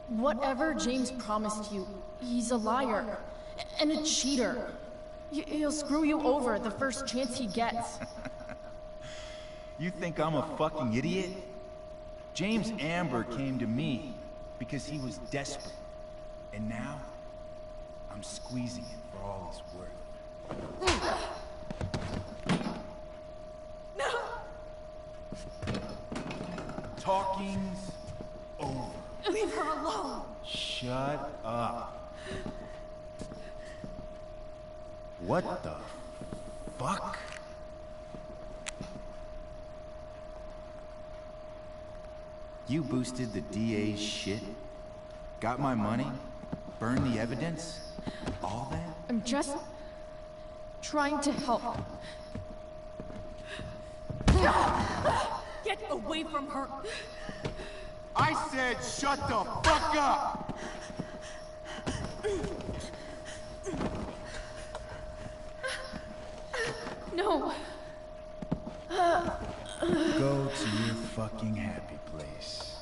Whatever James promised you, he's a liar and a cheater. He'll screw you over the first chance he gets. You think I'm a fucking idiot? James Amber came to me because he was desperate. And now, I'm squeezing it for all he's worth. No! Talking's over. Leave her alone! Shut up. What the fuck? You boosted the DA's shit? Got my money? Burned the evidence? All that? I'm just trying to help. Get away from her! I said shut the fuck up! No. Go to your fucking happy place.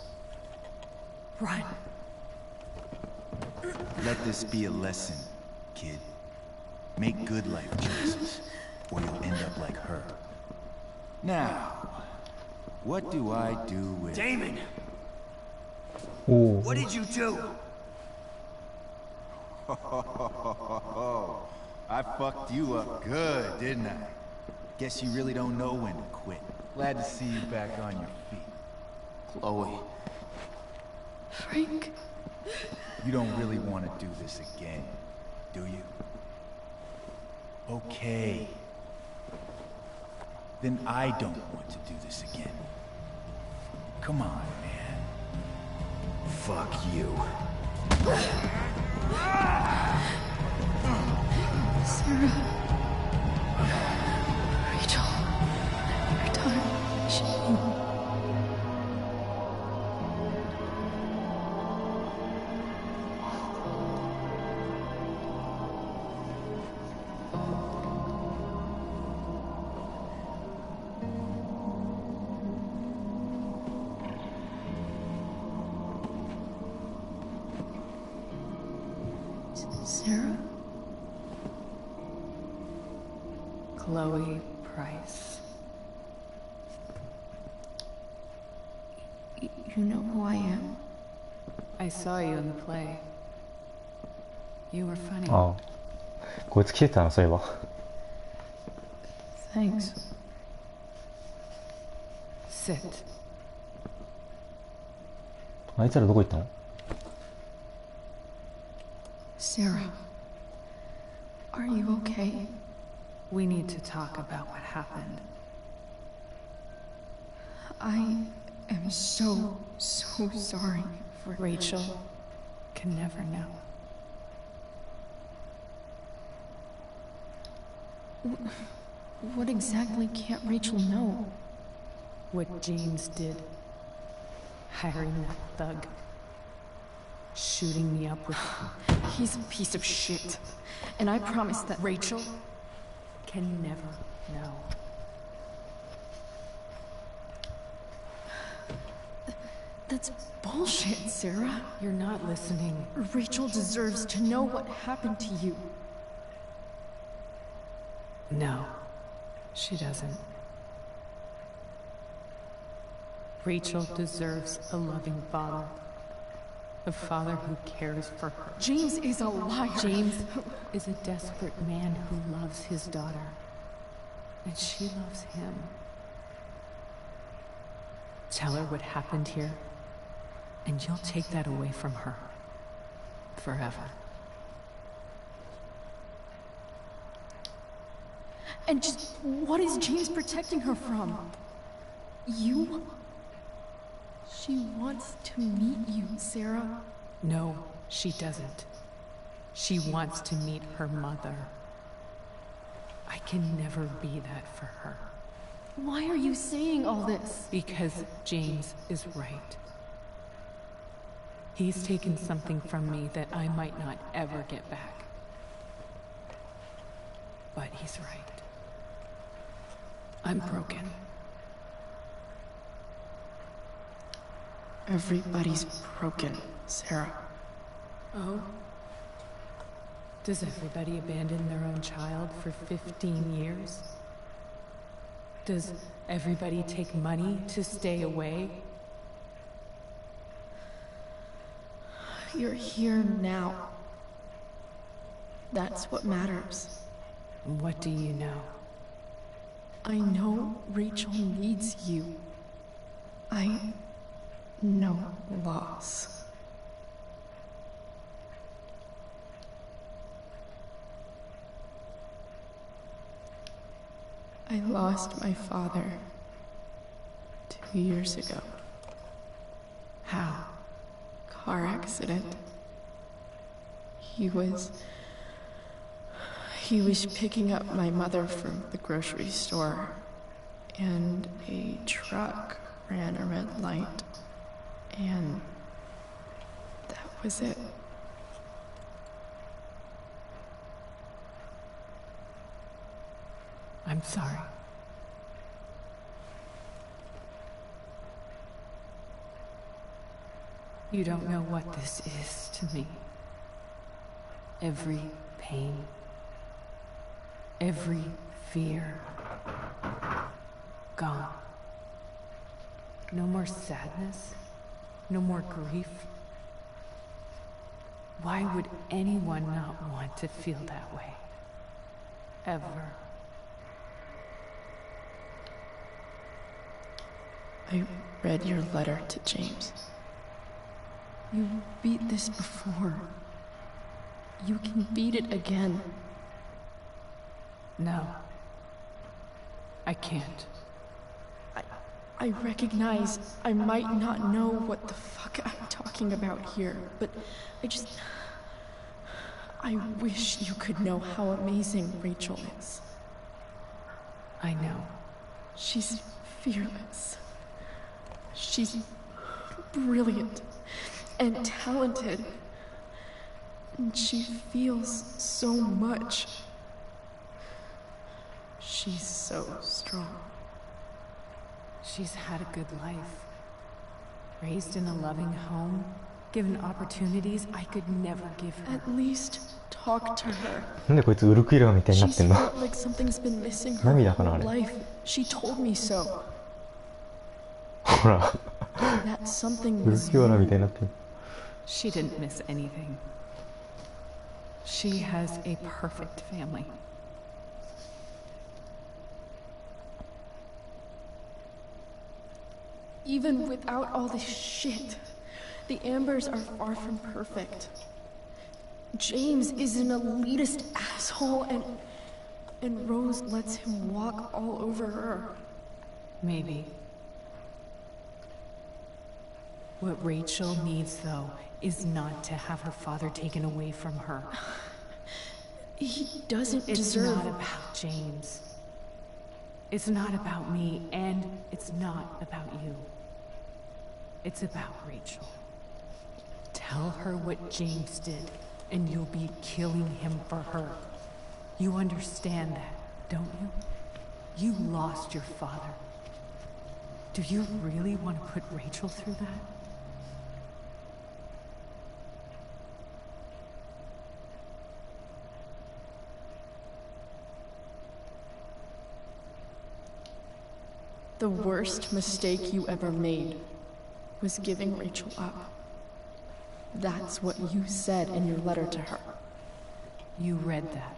Run. Let this be a lesson, kid. Make good life choices, or you'll end up like her. Now, what do I do with... Damon! Ooh. What did you do? I fucked you up good, didn't I? Guess you really don't know when to quit. Glad to see you back on your feet. Chloe. Frank. You don't really want to do this again, do you? Okay. Then I don't want to do this again. Come on, man. Fuck you. Sarah. Rachel. Every time she... Sarah? Chloe Price. You know who I am? I saw you in the play. You were funny. ああ、こいつ来てたな、そういえば。Thanks. Sit. あいつらどこ行ったの？ Sarah, are you okay? We need to talk about what happened. I am so sorry for... Rachel can never know. What exactly can't Rachel know? What James did. Hiring that thug. Shooting me up with... He's a piece of shit. And I promise that... Rachel can never know. That's bullshit, Sarah. You're not listening. Rachel deserves to know what happened to you. No, she doesn't. Rachel deserves a loving father. A father who cares for her. James is a liar. James is a desperate man who loves his daughter. And she loves him. Tell her what happened here, and you'll take that away from her. Forever. And just what is James protecting her from? You? She wants to meet you, Sarah. No, she doesn't. She wants to meet her mother. I can never be that for her. Why are you saying all this? Because James is right. He's taken something from me that I might not ever get back. But he's right. I'm broken. Everybody's broken, Sarah. Oh? Does everybody abandon their own child for 15 years? Does everybody take money to stay away? You're here now. That's what matters. What do you know? I know Rachel needs you. I know loss. I lost my father 2 years ago. How? Car accident. He was picking up my mother from the grocery store, and a truck ran a red light, and that was it. I'm sorry. You don't know what this is to me. Every pain, every fear, gone. No more sadness, no more grief. Why would anyone not want to feel that way? Ever. I read your letter to James. You beat this before. You can beat it again. No. I can't. I recognize I might not know what the fuck I'm talking about here, but I wish you could know how amazing Rachel is. I know. She's fearless. She's brilliant and talented. And she feels so much. She's so strong. She's had a good life. Raised in a loving home, given opportunities I could never give her. At least talk to her. なんでこいつウルクイラーみたいになってん She's の felt like something's been missing her 涙かなあ whole れ life. She told me so. ほら That something ウル was キオラみ you. たいになってる She didn't miss anything. She has a perfect family. Even without all this shit, the Ambers are far from perfect. James is an elitist asshole, and Rose lets him walk all over her. Maybe. What Rachel needs, though, is not to have her father taken away from her. He doesn't It's deserve... not about James. It's not about me, and it's not about you. It's about Rachel. Tell her what James did, and you'll be killing him for her. You understand that, don't you? You lost your father. Do you really want to put Rachel through that? The worst mistake you ever made was giving Rachel up. That's what you said in your letter to her. You read that.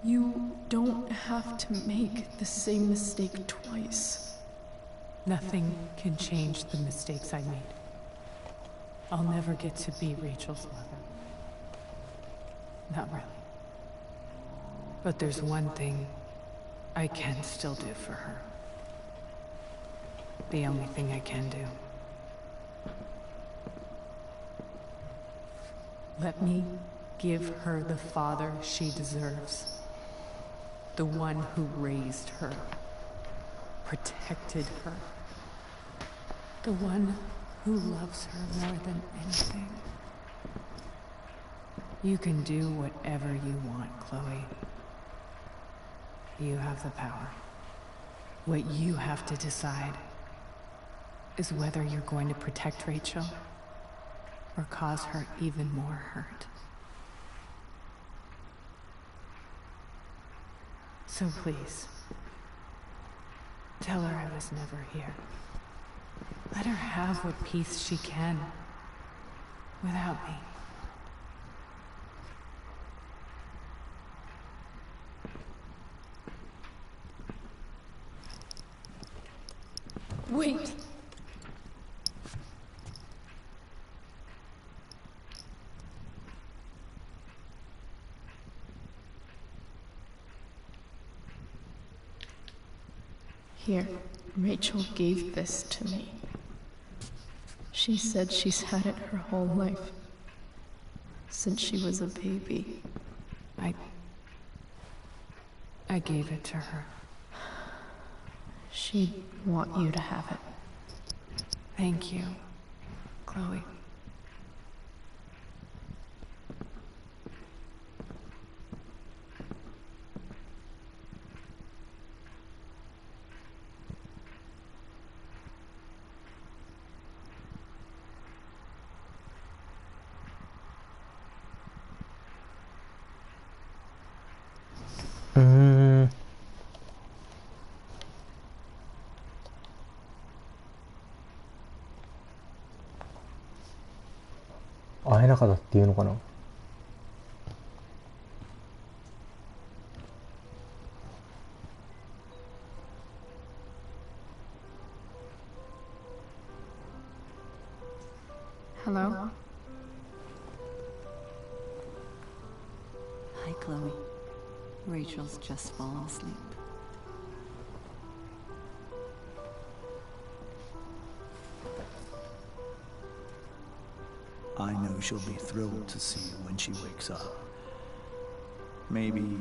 You don't have to make the same mistake twice. Nothing can change the mistakes I made. I'll never get to be Rachel's mother. Not really. But there's one thing I can still do for her. The only thing I can do. Let me give her the father she deserves. The one who raised her, protected her. The one who loves her more than anything. You can do whatever you want, Chloe. You have the power. What you have to decide is whether you're going to protect Rachel or cause her even more hurt. So please, tell her I was never here. Let her have what peace she can without me. Wait! Here, Rachel gave this to me. She said she's had it her whole life. Since she was a baby. I gave it to her. She'd want you to have it. Thank you, Chloe. Mm. 会えなかったっていうのかな。Hello? Hi, Chloe. Rachel's just fallen asleep. I know she'll be thrilled to see you when she wakes up. Maybe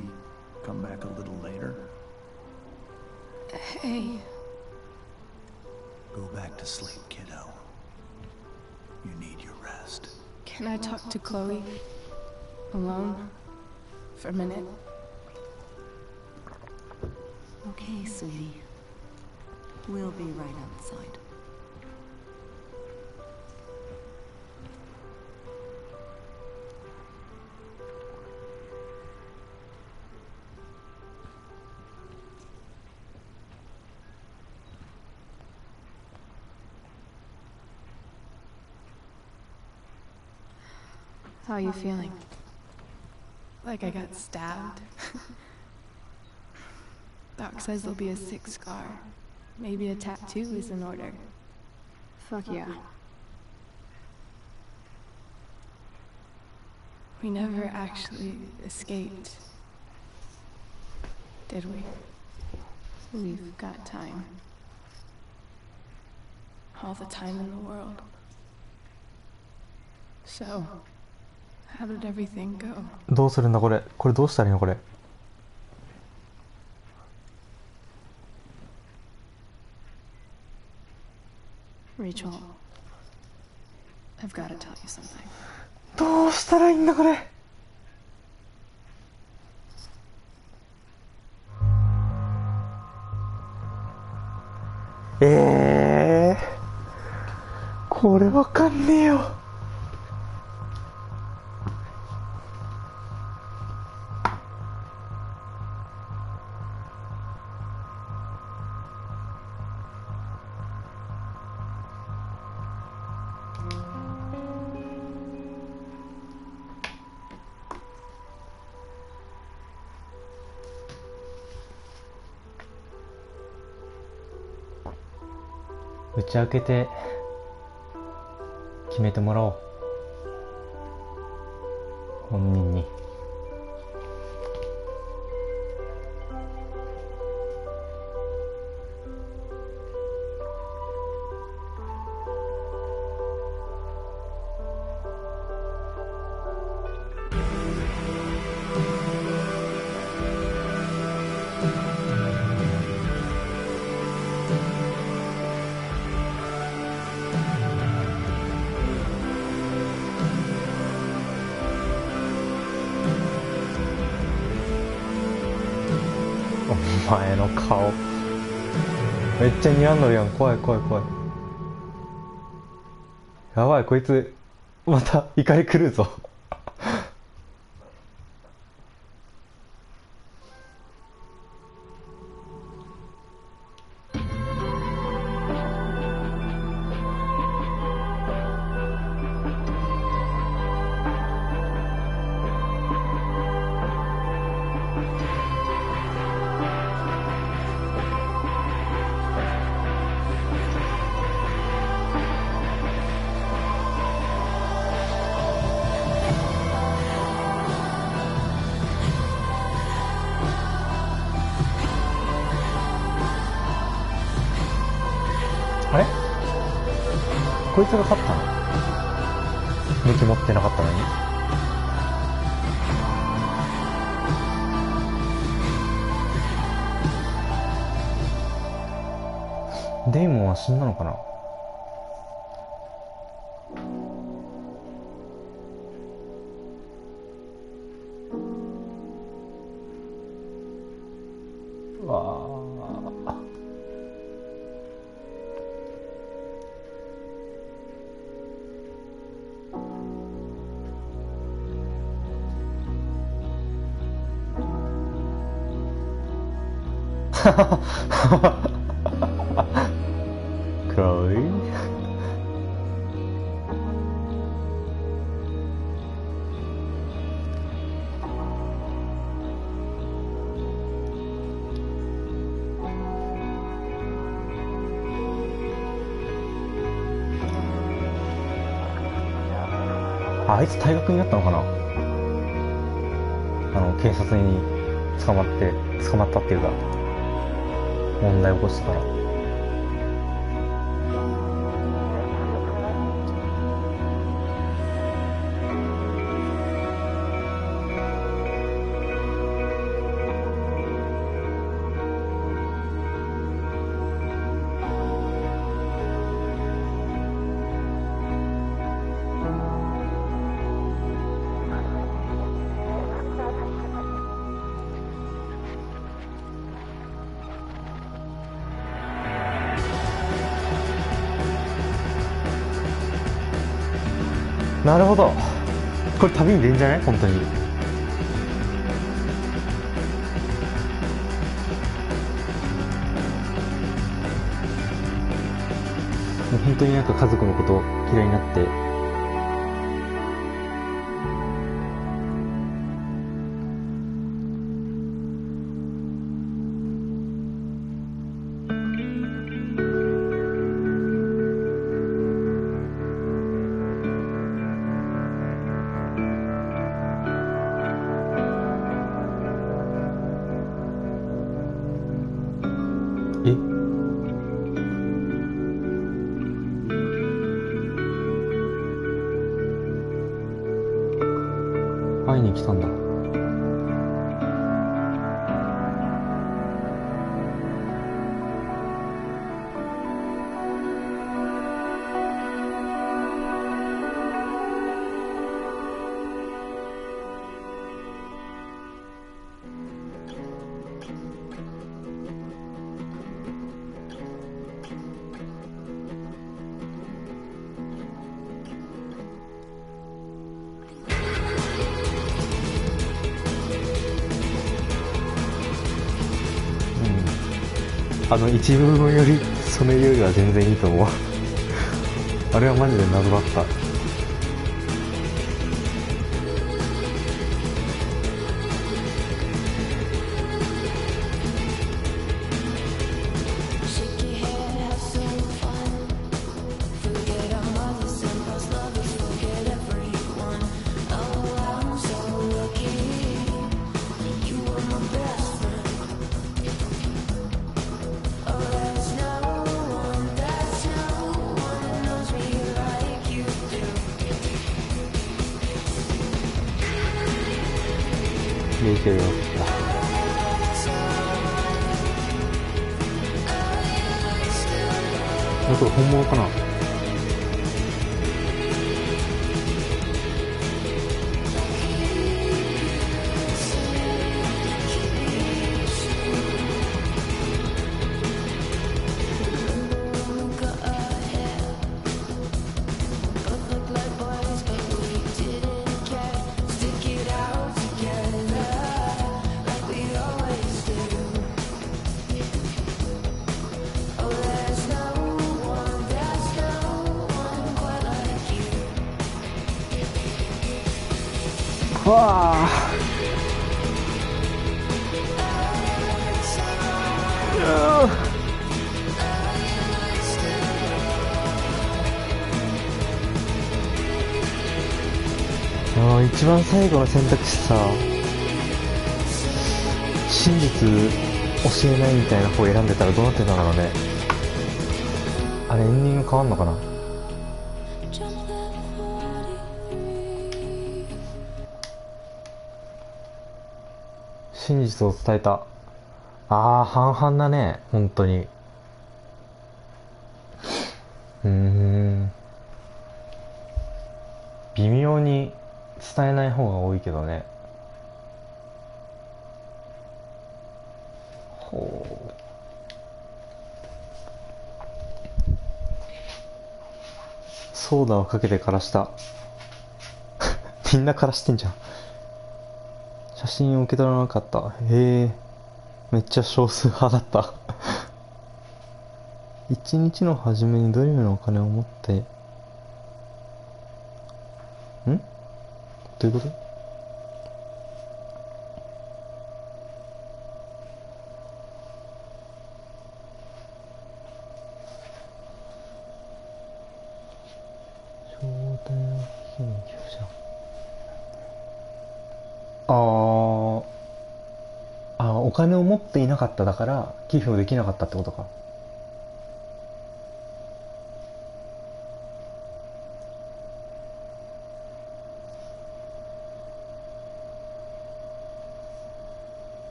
come back a little later? Hey. Go back to sleep, kiddo. You need your rest. Can I talk to Chloe? Alone? For a minute? Okay, sweetie. We'll be right outside. How are you feeling? Like I got stabbed? Doc says there'll be a sick scar. Maybe a tattoo is in order. Fuck yeah. We never actually escaped, did we? We've got time. All the time in the world. So, how did everything go? どうするんだこれ。これどうしたらいいのこれ。Rachel, I've got to tell you something. どうしたらいいんだこれ。これわかんねえよ。打ち明けて決めてもらおう、本人に。お前の顔めっちゃ似合んのるやん。怖い怖い怖い。やばい、こいつまた怒り狂うぞ。あれ、こいつが勝ったの？武器持ってなかったのに。デイモンは死んだのかな。うわー、黒い。あいつ退学になったのかな。警察に捕まったっていうか問題起こしたから。なるほど、これ旅に出んじゃない本当に。もう本当になんか家族のこと嫌いになって会いに来たんだ。一部分よりそれよりは全然いいと思う。あれはマジで謎だった。見えてるよ。これ本物かな。わあ、一番最後の選択肢さ、真実教えないみたいな方選んでたらどうなってたんだろうね。あれエンディング変わんのかな。真実を伝えた。ああ、半々だね、本当に。微妙に伝えない方が多いけどね。ほう。ソーダをかけて枯らした。みんな枯らしてんじゃん。写真を受け取らなかった。へえ、めっちゃ少数派だった。一日の初めにドリルのお金を持って、どういうこと？招待の緊急者。お金を持っていなかっただから寄付をできなかったってことか。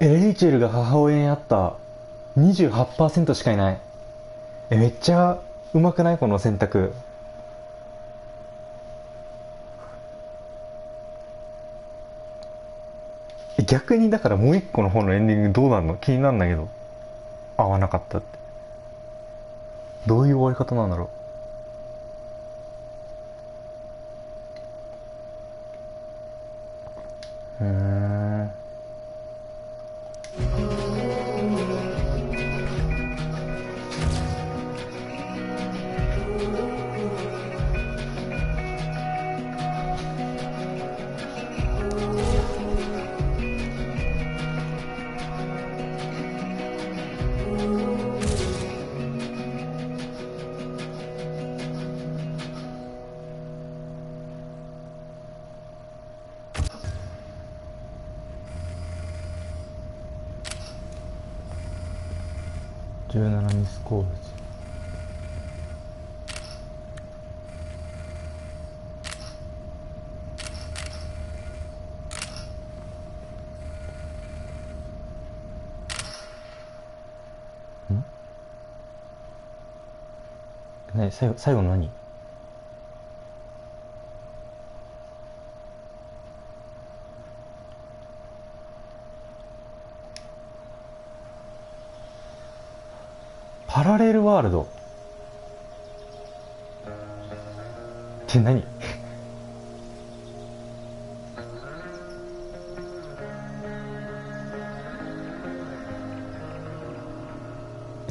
レイチェルが母親に会った。 28% しかいない。めっちゃうまくない？この選択。逆にだからもう一個の方のエンディングどうなるの？気になるんだけど。合わなかったって。どういう終わり方なんだろう。17ミスコールズ。ね、最後の何？パラレルワールドって何？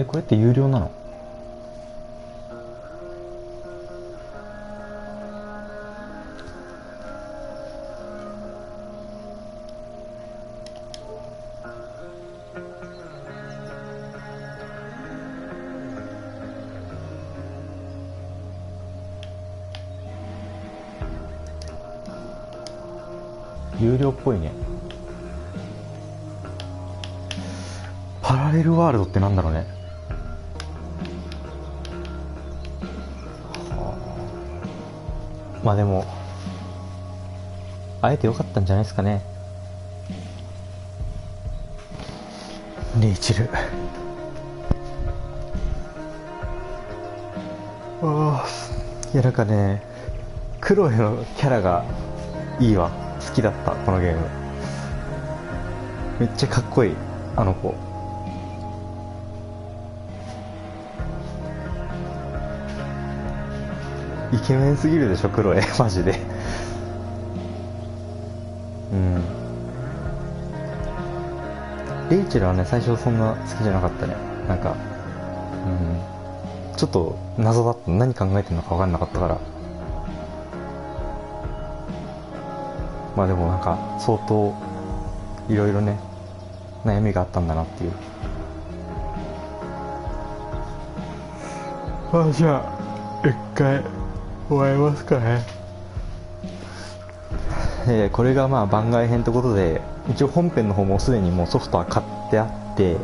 これって有料なの？有料っぽいね。パラレルワールドってなんだろうね。まあでも会えてよかったんじゃないですかね。レイチェル、いやなんかね、クロエのキャラがいいわ。好きだった、このゲーム。めっちゃかっこいい、あの子。イケメンすぎるでしょ、クロエ。マジで。うん。レイチェルはね、最初そんな好きじゃなかったね。なんか、ちょっと謎だった。何考えてるのか分かんなかったから。まあでもなんか相当いろいろね、悩みがあったんだなっていう。じゃあ一回終わりますかね。これがまあ番外編ということで、一応本編の方もすでにもうソフトは買ってあって、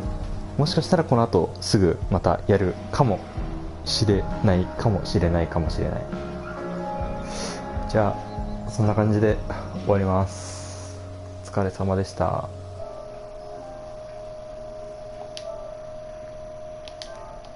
もしかしたらこの後すぐまたやるかもしれないかもしれないかもしれない。じゃあそんな感じで終わります。お疲れ様でした。